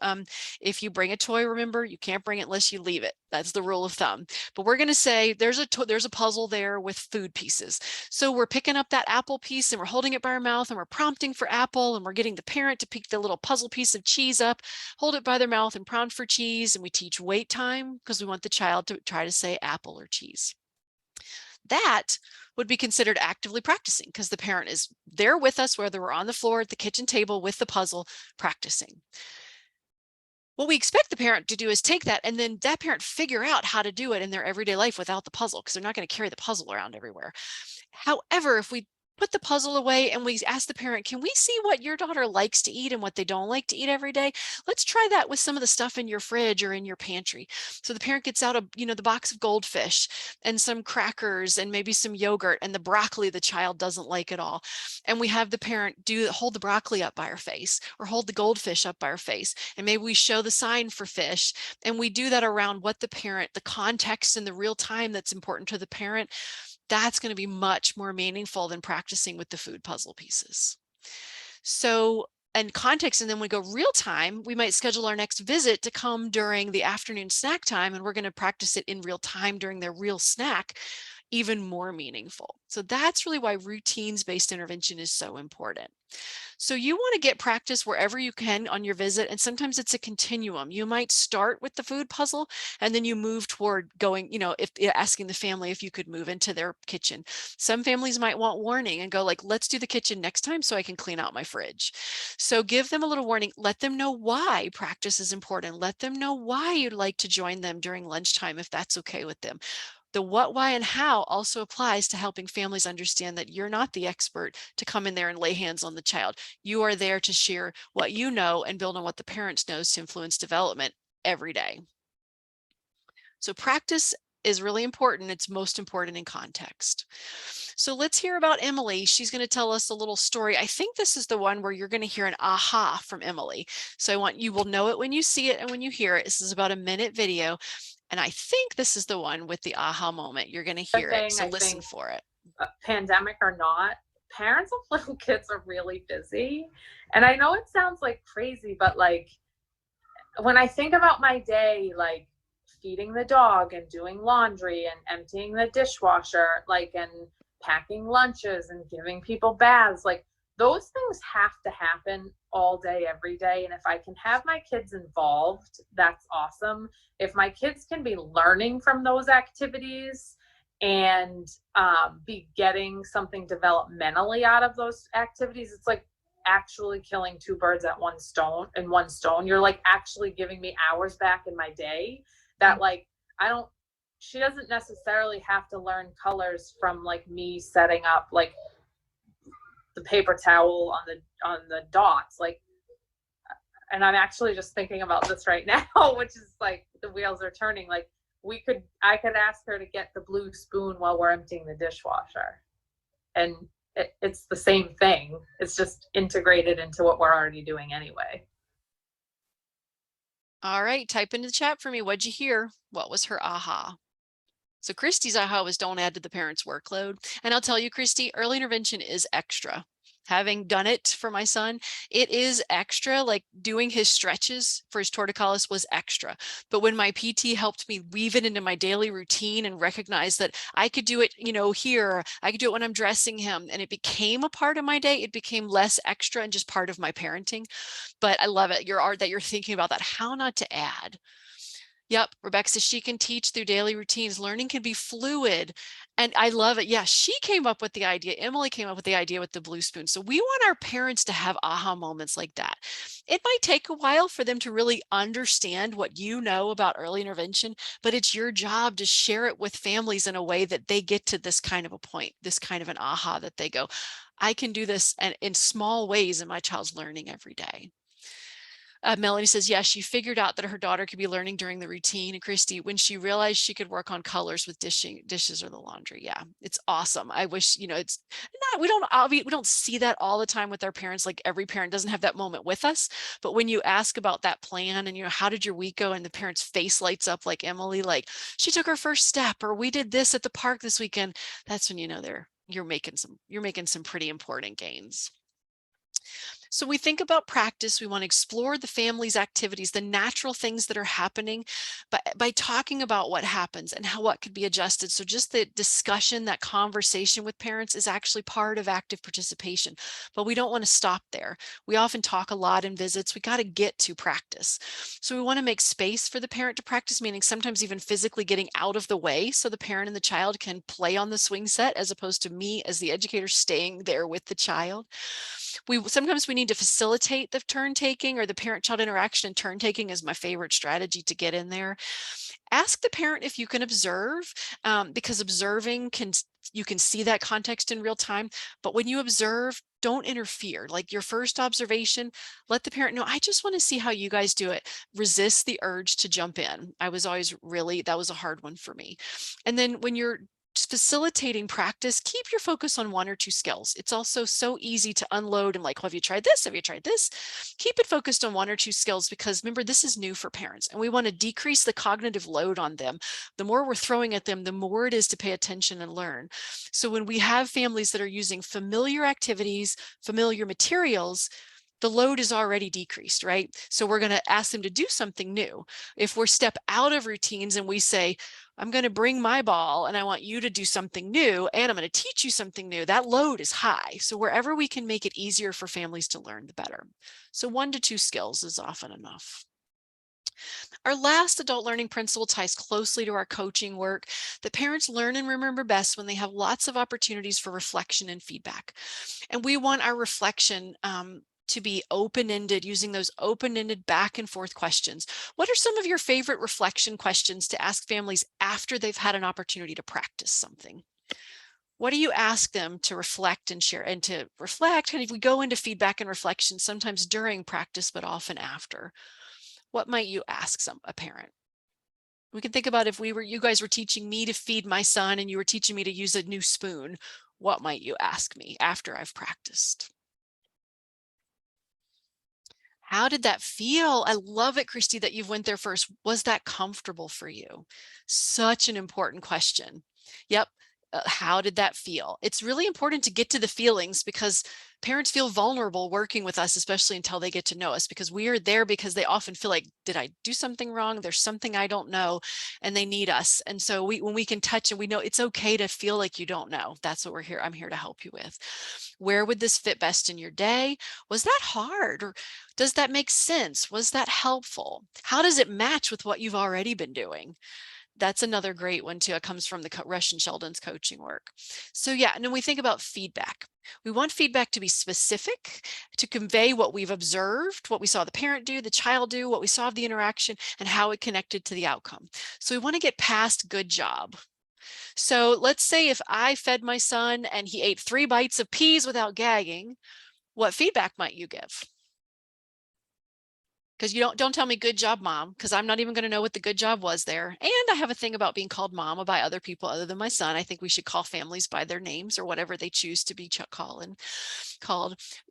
If you bring a toy, remember, you can't bring it unless you leave it. That's the rule of thumb. But we're going to say there's a puzzle there with food pieces. So we're picking up that apple piece and we're holding it by our mouth and we're prompting for apple, and we're getting the parent to pick the little puzzle piece of cheese up, hold it by their mouth and prompt for cheese. And we teach wait time, because we want the child to try to say apple or cheese. That would be considered actively practicing, because the parent is there with us, whether we're on the floor at the kitchen table with the puzzle practicing. What we expect the parent to do is take that, and then that parent figure out how to do it in their everyday life without the puzzle, because they're not going to carry the puzzle around everywhere. However, if we put the puzzle away and we ask the parent, can we see what your daughter likes to eat and what they don't like to eat every day? Let's try that with some of the stuff in your fridge or in your pantry. So the parent gets out the box of goldfish and some crackers and maybe some yogurt and the broccoli the child doesn't like at all. And we have the parent hold the broccoli up by her face, or hold the goldfish up by her face. And maybe we show the sign for fish. And we do that around what the context and the real time that's important to the parent. That's going to be much more meaningful than practicing with the food puzzle pieces. So, and context, and then we go real time, we might schedule our next visit to come during the afternoon snack time, and we're going to practice it in real time during their real snack, even more meaningful. So that's really why routines-based intervention is so important. So you want to get practice wherever you can on your visit, and sometimes it's a continuum. You might start with the food puzzle, and then you move toward going, if asking the family if you could move into their kitchen. Some families might want warning and go like, let's do the kitchen next time so I can clean out my fridge. So give them a little warning. Let them know why practice is important. Let them know why you'd like to join them during lunchtime, if that's okay with them. The what, why, and how also applies to helping families understand that you're not the expert to come in there and lay hands on the child. You are there to share what you know and build on what the parents knows to influence development every day. So practice is really important. It's most important in context. So let's hear about Emily. She's going to tell us a little story. I think this is the one where you're going to hear an aha from Emily. So you will know it when you see it and when you hear it. This is about a minute video. And I think this is the one with the aha moment. You're going to hear it, so listen for it. Pandemic or not, parents of little kids are really busy. And I know it sounds like crazy, but like when I think about my day, like feeding the dog and doing laundry and emptying the dishwasher, and packing lunches and giving people baths, those things have to happen all day, every day. And if I can have my kids involved, that's awesome. If my kids can be learning from those activities and be getting something developmentally out of those activities. It's like actually killing two birds at one stone. You're like actually giving me hours back in my day that like she doesn't necessarily have to learn colors from like me setting up like the paper towel on the dots, like, and I'm actually just thinking about this right now, which is like the wheels are turning. Like I could ask her to get the blue spoon while we're emptying the dishwasher, and it's the same thing. It's just integrated into what we're already doing anyway. All right, type into the chat for me. What'd you hear? What was her aha? So Christy's aha was don't add to the parents' workload. And I'll tell you, Christy, early intervention is extra. Having done it for my son, it is extra. Like doing his stretches for his torticollis was extra. But when my PT helped me weave it into my daily routine and recognize that I could do it, you know, here, I could do it when I'm dressing him, and it became a part of my day, it became less extra and just part of my parenting. But I love it. That you're thinking about that, how not to add. Yep, Rebecca says she can teach through daily routines. Learning can be fluid. And I love it. Yeah, she came up with the idea. Emily came up with the idea with the blue spoon. So we want our parents to have aha moments like that. It might take a while for them to really understand what you know about early intervention, but it's your job to share it with families in a way that they get to this kind of a point, this kind of an aha that they go, I can do this and in small ways in my child's learning every day. Melanie says, yes, she figured out that her daughter could be learning during the routine. And Christy, when she realized she could work on colors with dishes or the laundry. Yeah, it's awesome. I wish, you know, it's not, we don't see that all the time with our parents. Like every parent doesn't have that moment with us. But when you ask about that plan and, you know, how did your week go? And the parent's face lights up like Emily, like she took her first step, or we did this at the park this weekend. That's when you know you're making some pretty important gains. So we think about practice, we want to explore the family's activities, the natural things that are happening, but by talking about what happens and what could be adjusted. So just the discussion, that conversation with parents is actually part of active participation, but we don't want to stop there. We often talk a lot in visits, we got to get to practice. So we want to make space for the parent to practice, meaning sometimes even physically getting out of the way so the parent and the child can play on the swing set as opposed to me as the educator staying there with the child. Sometimes we need to facilitate the turn taking or the parent-child interaction, and turn taking is my favorite strategy to get in there. Ask the parent if you can observe, because observing you can see that context in real time, but when you observe, don't interfere. Like your first observation, let the parent know, I just want to see how you guys do it. Resist the urge to jump in. That was a hard one for me. And then when you're facilitating practice, keep your focus on one or two skills. It's also so easy to unload and like, well, have you tried this? Have you tried this? Keep it focused on one or two skills, because remember, this is new for parents and we want to decrease the cognitive load on them. The more we're throwing at them, the more it is to pay attention and learn. So when we have families that are using familiar activities, familiar materials, the load is already decreased, right? So we're going to ask them to do something new. If we step out of routines and we say, I'm going to bring my ball and I want you to do something new, and I'm going to teach you something new, that load is high. So wherever we can make it easier for families to learn, the better. So 1 to 2 skills is often enough. Our last adult learning principle ties closely to our coaching work, that parents learn and remember best when they have lots of opportunities for reflection and feedback. And we want our reflection to be open-ended, using those open-ended back and forth questions. What are some of your favorite reflection questions to ask families after they've had an opportunity to practice something? What do you ask them to reflect and share, and to reflect? And if we go into feedback and reflection, sometimes during practice, but often after, what might you ask a parent? We can think about if you guys were teaching me to feed my son and you were teaching me to use a new spoon, what might you ask me after I've practiced? How did that feel? I love it, Christy, that you've went there first. Was that comfortable for you? Such an important question. Yep. How did that feel? It's really important to get to the feelings, because parents feel vulnerable working with us, especially until they get to know us, because we are there because they often feel like, did I do something wrong? There's something I don't know, and they need us. And so when we can touch and we know it's okay to feel like you don't know, that's what I'm here to help you with. Where would this fit best in your day? Was that hard? Or does that make sense? Was that helpful? How does it match with what you've already been doing? That's another great one too. It comes from the Rush and Sheldon's coaching work. So yeah, and then we think about feedback. We want feedback to be specific, to convey what we've observed, what we saw the parent do, the child do, what we saw of the interaction, and how it connected to the outcome. So we want to get past good job. So let's say if I fed my son and he ate 3 bites of peas without gagging, what feedback might you give? Because you don't tell me good job, mom, because I'm not even going to know what the good job was there. And I have a thing about being called mama by other people other than my son. I think we should call families by their names or whatever they choose to be called.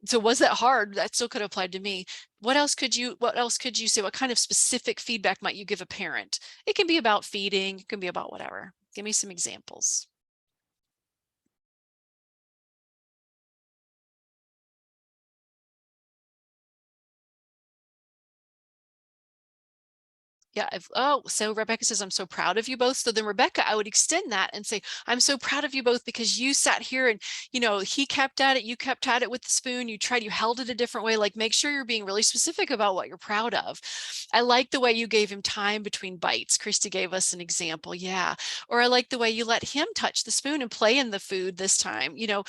So was that hard? That still could have applied to me. What else could you say? What kind of specific feedback might you give a parent? It can be about feeding, it can be about whatever. Give me some examples. Yeah. So Rebecca says, I'm so proud of you both. So then Rebecca, I would extend that and say, I'm so proud of you both because you sat here and, you know, he kept at it, you kept at it with the spoon, you held it a different way. Like, make sure you're being really specific about what you're proud of. I like the way you gave him time between bites. Christy gave us an example. Yeah. Or I like the way you let him touch the spoon and play in the food this time, you know.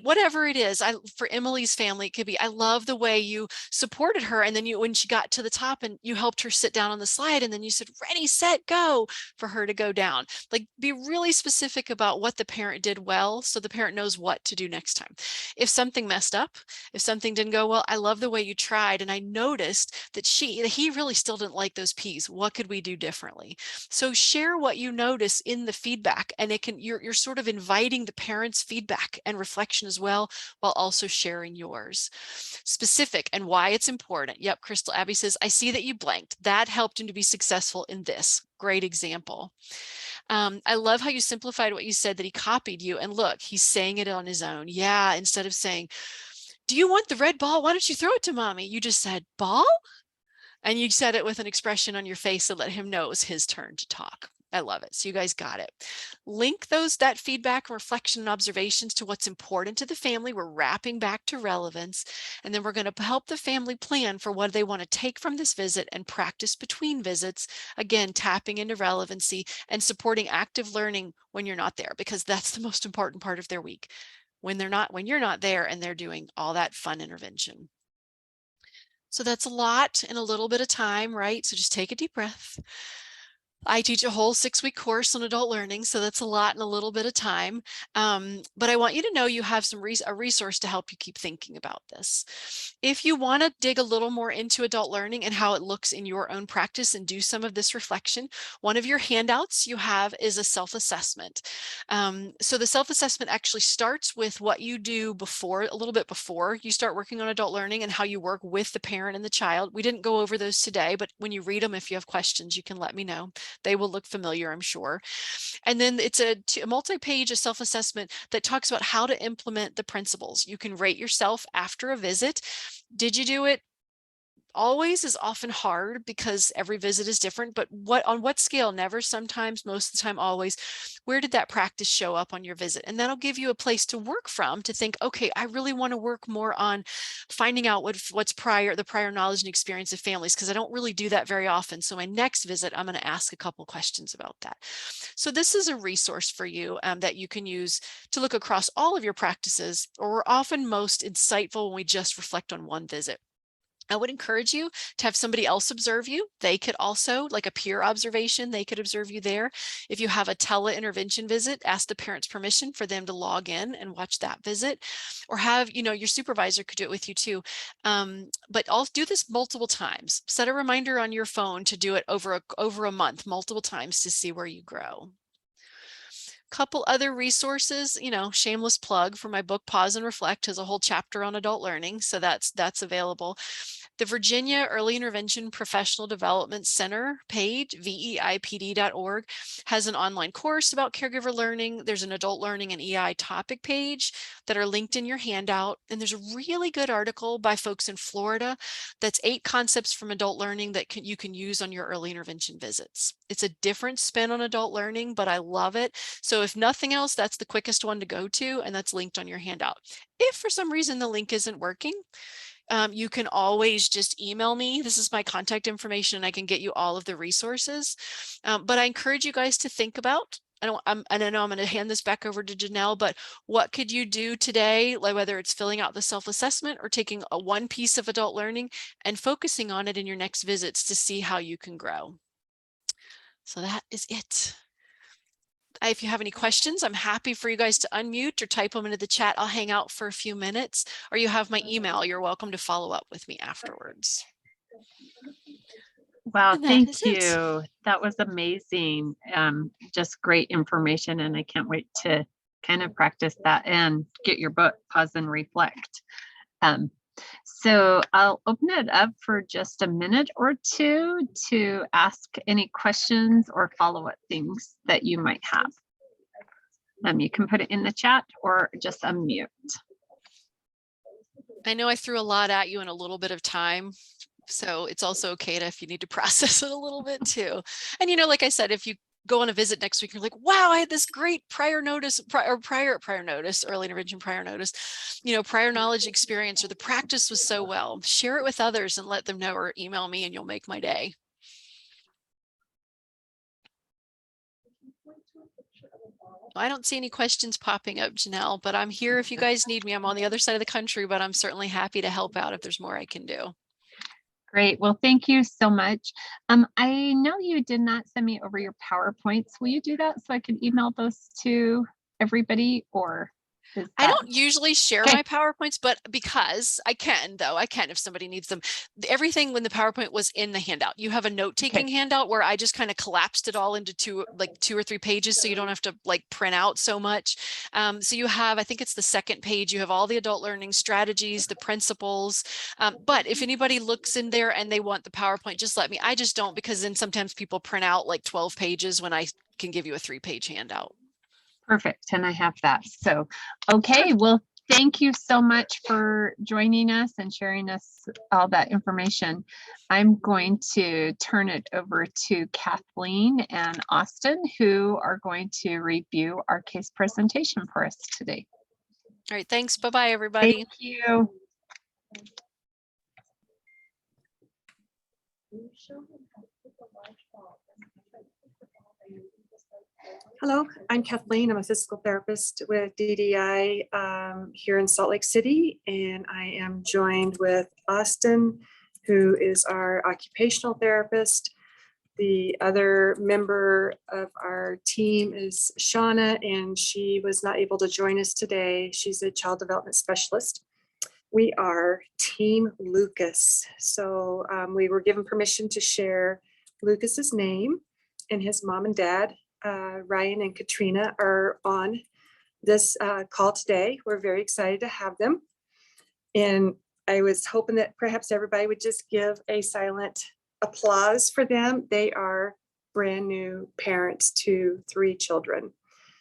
Whatever it is. For Emily's family, it could be, I love the way you supported her, and then when she got to the top and you helped her sit down on the slide, and then you said ready, set, go for her to go down. Like, be really specific about what the parent did well so the parent knows what to do next time. If something messed up, if something didn't go well, I love the way you tried, and I noticed that he really still didn't like those peas. What could we do differently? So share what you notice in the feedback, and you're sort of inviting the parent's feedback and reflection as well, while also sharing yours. Specific and why it's important. Yep, Crystal Abby says, I see that you blanked. That helped him to be successful in this. Great example. I love how you simplified what you said, that he copied you, and look, he's saying it on his own. Yeah, instead of saying, do you want the red ball? Why don't you throw it to mommy? You just said, ball? And you said it with an expression on your face to let him know it was his turn to talk. I love it. So you guys got it. Link that feedback, reflection, and observations to what's important to the family. We're wrapping back to relevance. And then we're going to help the family plan for what they want to take from this visit and practice between visits. Again, tapping into relevancy and supporting active learning when you're not there, because that's the most important part of their week. When you're not there and they're doing all that fun intervention. So that's a lot in a little bit of time, right? So just take a deep breath. I teach a whole 6-week course on adult learning, so that's a lot in a little bit of time. But I want you to know you have a resource to help you keep thinking about this. If you want to dig a little more into adult learning and how it looks in your own practice and do some of this reflection, one of your handouts you have is a self-assessment. So the self-assessment actually starts with what you do a little bit before you start working on adult learning, and how you work with the parent and the child. We didn't go over those today, but when you read them, if you have questions, you can let me know. They will look familiar, I'm sure. And then it's a multi-page self-assessment that talks about how to implement the principles. You can rate yourself after a visit. Did you do it? Always is often hard because every visit is different, but on what scale? Never, sometimes, most of the time, always. Where did that practice show up on your visit? And that'll give you a place to work from, to think, okay, I really want to work more on finding out what's the prior knowledge and experience of families, because I don't really do that very often. So my next visit, I'm going to ask a couple questions about that. So this is a resource for you that you can use to look across all of your practices, or we're often most insightful when we just reflect on one visit. I would encourage you to have somebody else observe you. They could also, like a peer observation, they could observe you there. If you have a tele-intervention visit, ask the parent's permission for them to log in and watch that visit, or have, your supervisor could do it with you too. But I'll do this multiple times. Set a reminder on your phone to do it over a month, multiple times, to see where you grow. Couple other resources, shameless plug for my book, Pause and Reflect, has a whole chapter on adult learning. So that's available. The Virginia Early Intervention Professional Development Center page, veipd.org, has an online course about caregiver learning. There's an adult learning and EI topic page that are linked in your handout. And there's a really good article by folks in Florida that's 8 concepts from adult learning that you can use on your early intervention visits. It's a different spin on adult learning, but I love it. So if nothing else, that's the quickest one to go to, and that's linked on your handout. If for some reason the link isn't working, you can always just email me. This is my contact information, and I can get you all of the resources. But I encourage you guys to think about, I know I'm going to hand this back over to Janelle, but what could you do today, like whether it's filling out the self-assessment or taking one piece of adult learning and focusing on it in your next visits to see how you can grow. So that is it. If you have any questions, I'm happy for you guys to unmute or type them into the chat. I'll hang out for a few minutes, or you have my email. You're welcome to follow up with me afterwards. Wow, thank you. That was amazing. Just great information, and I can't wait to kind of practice that and get your book, Pause and Reflect. So I'll open it up for just a minute or two to ask any questions or follow-up things that you might have. You can put it in the chat or just unmute. I know I threw a lot at you in a little bit of time, so it's also okay to, if you need to process it a little bit too. And, you know, like I said, if you go on a visit next week, you're like, wow, I had this great prior notice, early intervention prior notice, you know, prior knowledge experience, or the practice was so well. Share it with others and let them know, or email me and you'll make my day. I don't see any questions popping up, Janelle, but I'm here if you guys need me. I'm on the other side of the country, but I'm certainly happy to help out if there's more I can do. Great. Well, thank you so much. I know you did not send me over your PowerPoints. Will you do that so I can email those to everybody, or? I don't usually share my PowerPoints, but because I can if somebody needs them. Everything when the PowerPoint was in the handout, you have a note-taking handout where I just kind of collapsed it all into two or three pages, so you don't have to like print out so much. So you have, I think it's the second page, you have all the adult learning strategies, the principles. But if anybody looks in there and they want the PowerPoint, just let me. I just don't, because then sometimes people print out like 12 pages when I can give you a 3-page handout. Perfect. And I have that. So, okay. Well, thank you so much for joining us and sharing us all that information. I'm going to turn it over to Kathleen and Austin, who are going to review our case presentation for us today. All right. Thanks. Bye-bye, everybody. Thank you. Hello, I'm Kathleen. I'm a physical therapist with DDI here in Salt Lake City, and I am joined with Austin, who is our occupational therapist. The other member of our team is Shauna, and she was not able to join us today. She's a child development specialist. We are Team Lucas. So we were given permission to share Lucas's name, and his mom and dad, Ryan and Katrina, are on this call today. We're very excited to have them. And I was hoping that perhaps everybody would just give a silent applause for them. They are brand new parents to 3 children.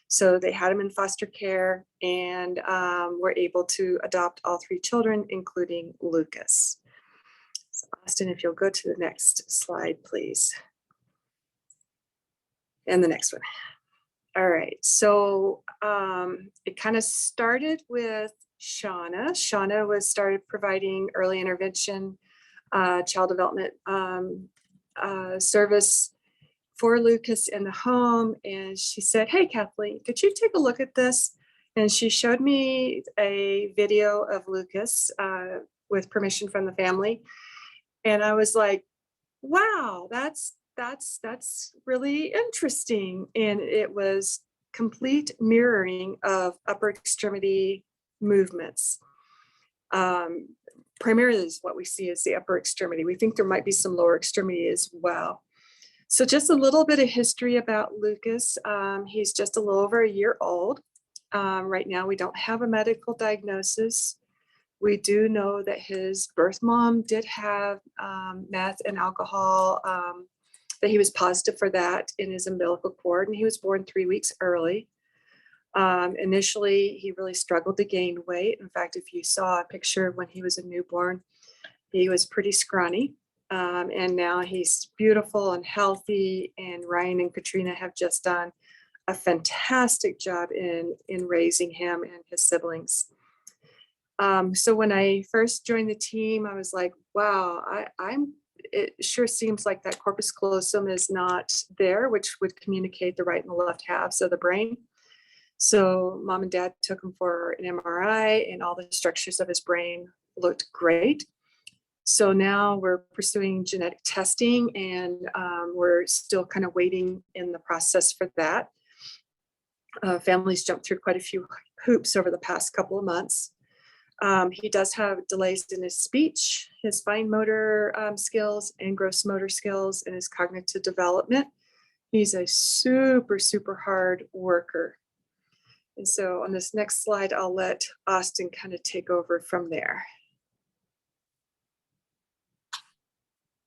So they had them in foster care, and were able to adopt all 3 children, including Lucas. So Austin, if you'll go to the next slide, please. And the next one. All right, so it kind of started with Shauna. Shauna started providing early intervention child development service for Lucas in the home. And she said, hey, Kathleen, could you take a look at this? And she showed me a video of Lucas with permission from the family. And I was like, wow, that's really interesting. And it was complete mirroring of upper extremity movements. Primarily is what we see is the upper extremity. We think there might be some lower extremity as well. So just a little bit of history about Lucas. He's just a little over a year old. Right now, we don't have a medical diagnosis. We do know that his birth mom did have meth and alcohol, that he was positive for that in his umbilical cord, and he was born 3 weeks early. Initially, he really struggled to gain weight. In fact, if you saw a picture when he was a newborn, he was pretty scrawny. And now he's beautiful and healthy, and Ryan and Katrina have just done a fantastic job in raising him and his siblings. So when I first joined the team, I was like, wow, it sure seems like that corpus callosum is not there, which would communicate the right and the left halves of the brain. So mom and dad took him for an MRI, and all the structures of his brain looked great. So now we're pursuing genetic testing, and we're still kind of waiting in the process for that. Families jumped through quite a few hoops over the past couple of months. He does have delays in his speech, his fine motor skills and gross motor skills, and his cognitive development. He's a super, super hard worker. And so on this next slide, I'll let Austin kind of take over from there.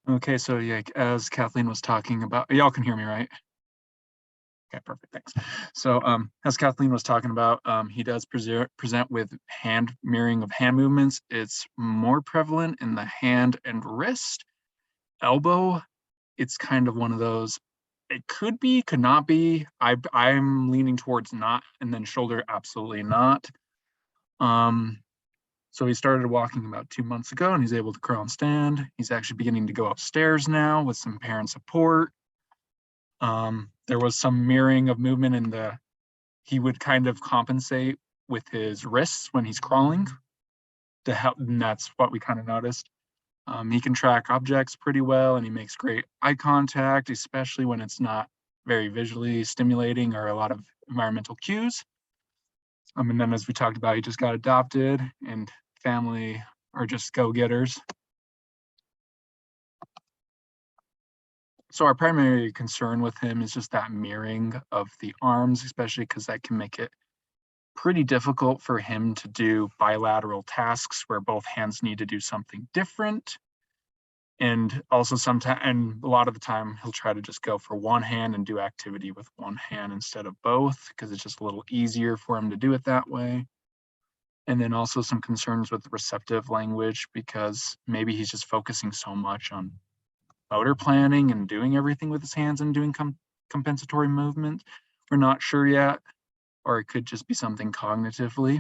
Okay, so yeah, as Kathleen was talking about, y'all can hear me, right? Okay, perfect, thanks. So as Kathleen was talking about, he does present with hand mirroring of hand movements. It's more prevalent in the hand and wrist. Elbow, it's kind of one of those, it could be, could not be. I'm leaning towards not, and then shoulder, absolutely not. So he started walking about 2 months ago, and he's able to crawl and stand. He's actually beginning to go upstairs now with some parent support. There was some mirroring of movement in he would kind of compensate with his wrists when he's crawling to help, and that's what we kind of noticed. He can track objects pretty well, and he makes great eye contact, especially when it's not very visually stimulating or a lot of environmental cues. And then as we talked about, he just got adopted, and family are just go-getters. So our primary concern with him is just that mirroring of the arms, especially because that can make it pretty difficult for him to do bilateral tasks where both hands need to do something different. And also sometimes, and a lot of the time, he'll try to just go for one hand and do activity with one hand instead of both, because it's just a little easier for him to do it that way. And then also some concerns with receptive language, because maybe he's just focusing so much on motor planning and doing everything with his hands and doing compensatory movement. We're not sure yet, or it could just be something cognitively.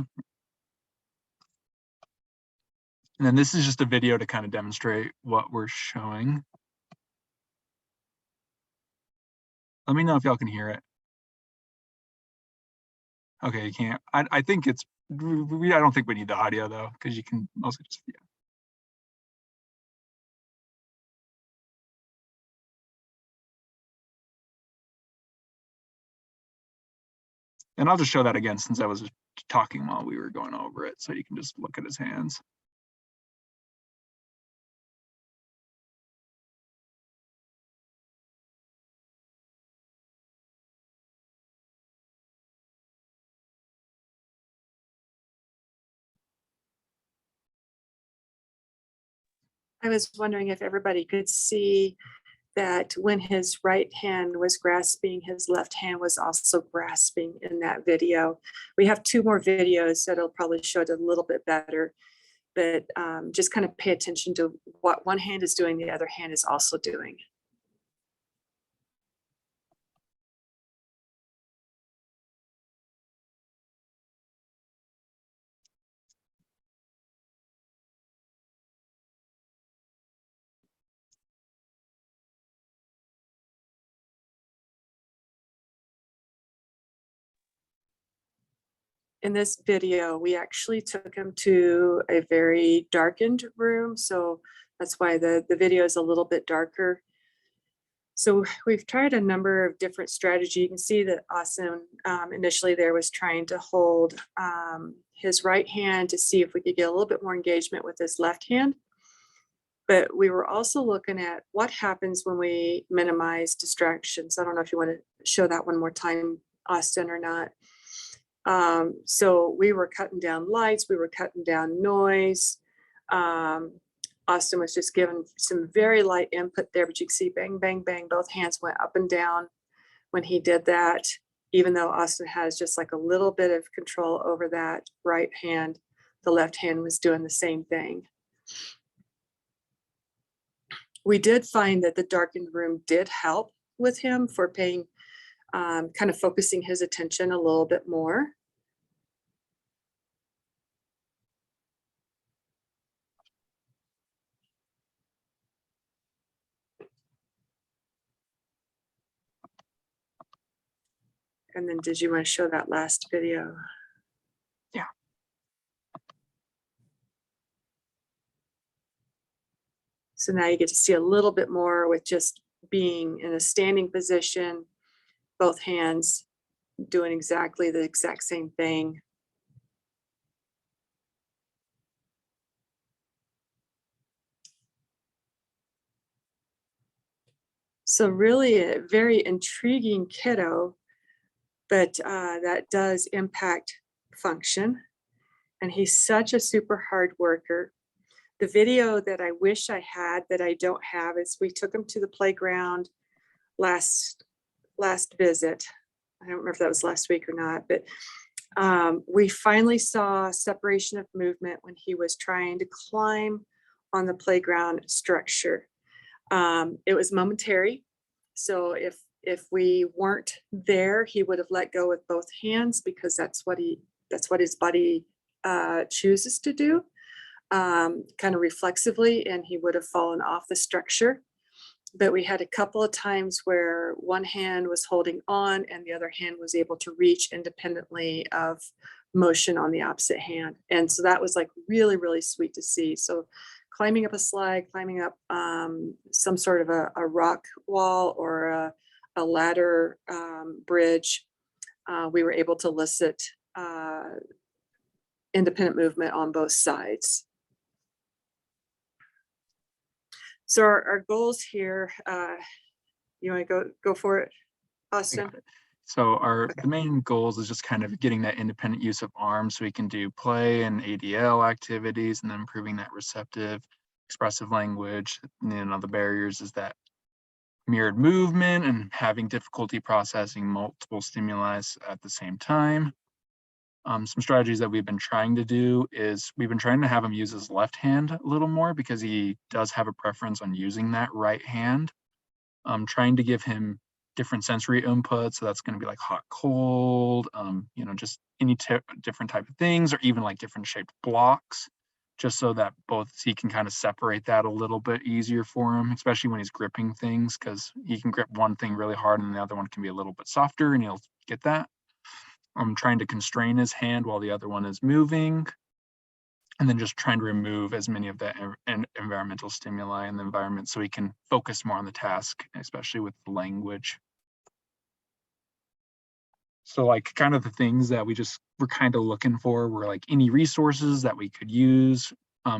And then this is just a video to kind of demonstrate what we're showing. Let me know if y'all can hear it. Okay, you can't. I think it's, I don't think we need the audio though, because you can mostly just, yeah. And I'll just show that again since I was talking while we were going over it, so you can just look at his hands. I was wondering if everybody could see that when his right hand was grasping, his left hand was also grasping in that video. We have 2 more videos that'll probably show it a little bit better, but just kind of pay attention to what one hand is doing, the other hand is also doing. In this video, we actually took him to a very darkened room. So that's why the video is a little bit darker. So we've tried a number of different strategies. You can see that Austin initially there was trying to hold his right hand to see if we could get a little bit more engagement with his left hand. But we were also looking at what happens when we minimize distractions. I don't know if you want to show that one more time, Austin, or not. So we were cutting down lights, we were cutting down noise. Austin was just given some very light input there, but you can see bang, bang, bang, both hands went up and down when he did that, even though Austin has just like a little bit of control over that right hand, the left hand was doing the same thing. We did find that the darkened room did help with him for paying, kind of focusing his attention a little bit more. And then did you want to show that last video? Yeah. So now you get to see a little bit more with just being in a standing position, both hands doing exactly the exact same thing. So really a very intriguing kiddo, but that does impact function. And he's such a super hard worker. The video that I wish I had that I don't have is we took him to the playground last visit. I don't remember if that was last week or not, but we finally saw separation of movement when he was trying to climb on the playground structure. It was momentary. So if we weren't there, he would have let go with both hands because that's what his body chooses to do, kind of reflexively, and he would have fallen off the structure. But we had a couple of times where one hand was holding on and the other hand was able to reach independently of motion on the opposite hand. And so that was like really, really sweet to see. So climbing up a slide, climbing up some sort of a rock wall or a ladder bridge, we were able to elicit independent movement on both sides. So our goals here, you want to go for it, Austin? So the main goals is just kind of getting that independent use of arms so we can do play and ADL activities, and then improving that receptive, expressive language. And then the barriers is that mirrored movement and having difficulty processing multiple stimuli at the same time. Some strategies that we've been trying to do is we've been trying to have him use his left hand a little more because he does have a preference on using that right hand. Trying to give him different sensory inputs. So that's going to be like hot, cold, just any different type of things, or even like different shaped blocks, just so that he can kind of separate that a little bit easier for him, especially when he's gripping things, because he can grip one thing really hard and the other one can be a little bit softer and he'll get that. I'm trying to constrain his hand while the other one is moving, and then just trying to remove as many of the environmental stimuli in the environment so he can focus more on the task, especially with the language. So like kind of the things that we're kind of looking for were like any resources that we could use,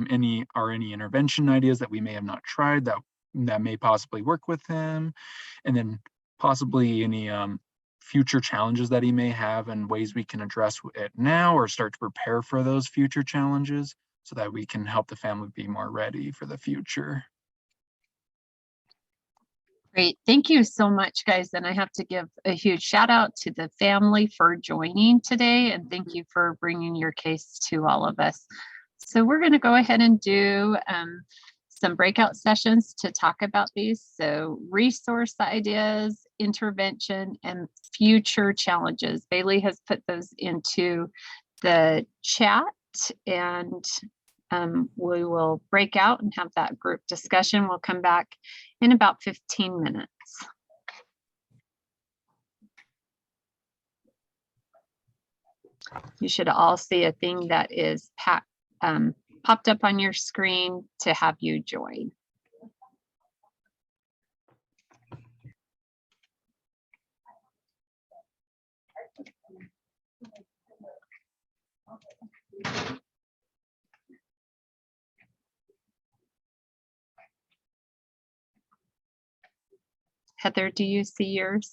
any intervention ideas that we may have not tried that may possibly work with him, and then possibly any future challenges that he may have and ways we can address it now or start to prepare for those future challenges so that we can help the family be more ready for the future. Great. Thank you so much, guys. And I have to give a huge shout out to the family for joining today. And thank you for bringing your case to all of us. So we're going to go ahead and do some breakout sessions to talk about these. So resource ideas, intervention, and future challenges. Bailey has put those into the chat, and we will break out and have that group discussion. We'll come back in about 15 minutes. You should all see a thing that is popped up on your screen to have you join. Heather, do you see yours?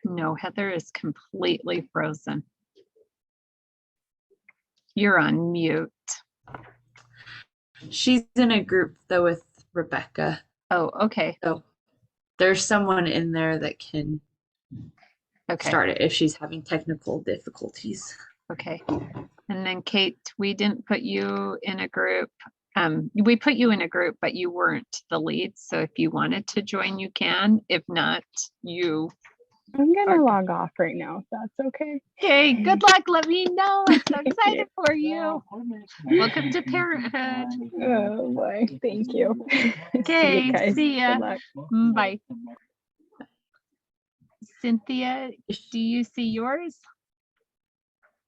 No, Heather is completely frozen. You're on mute. She's in a group though with Rebecca. Oh, okay. So there's someone in there that can start it if she's having technical difficulties. Okay. And then Kate, we didn't put you in a group. We put you in a group, but you weren't the lead. So if you wanted to join, you can. If not, I'm gonna log off right now, if that's okay. Okay, good luck. Let me know. I'm so excited for you. Welcome to parenthood. Oh boy, thank you. Okay, see ya. Good luck. Bye. Cynthia, do you see yours?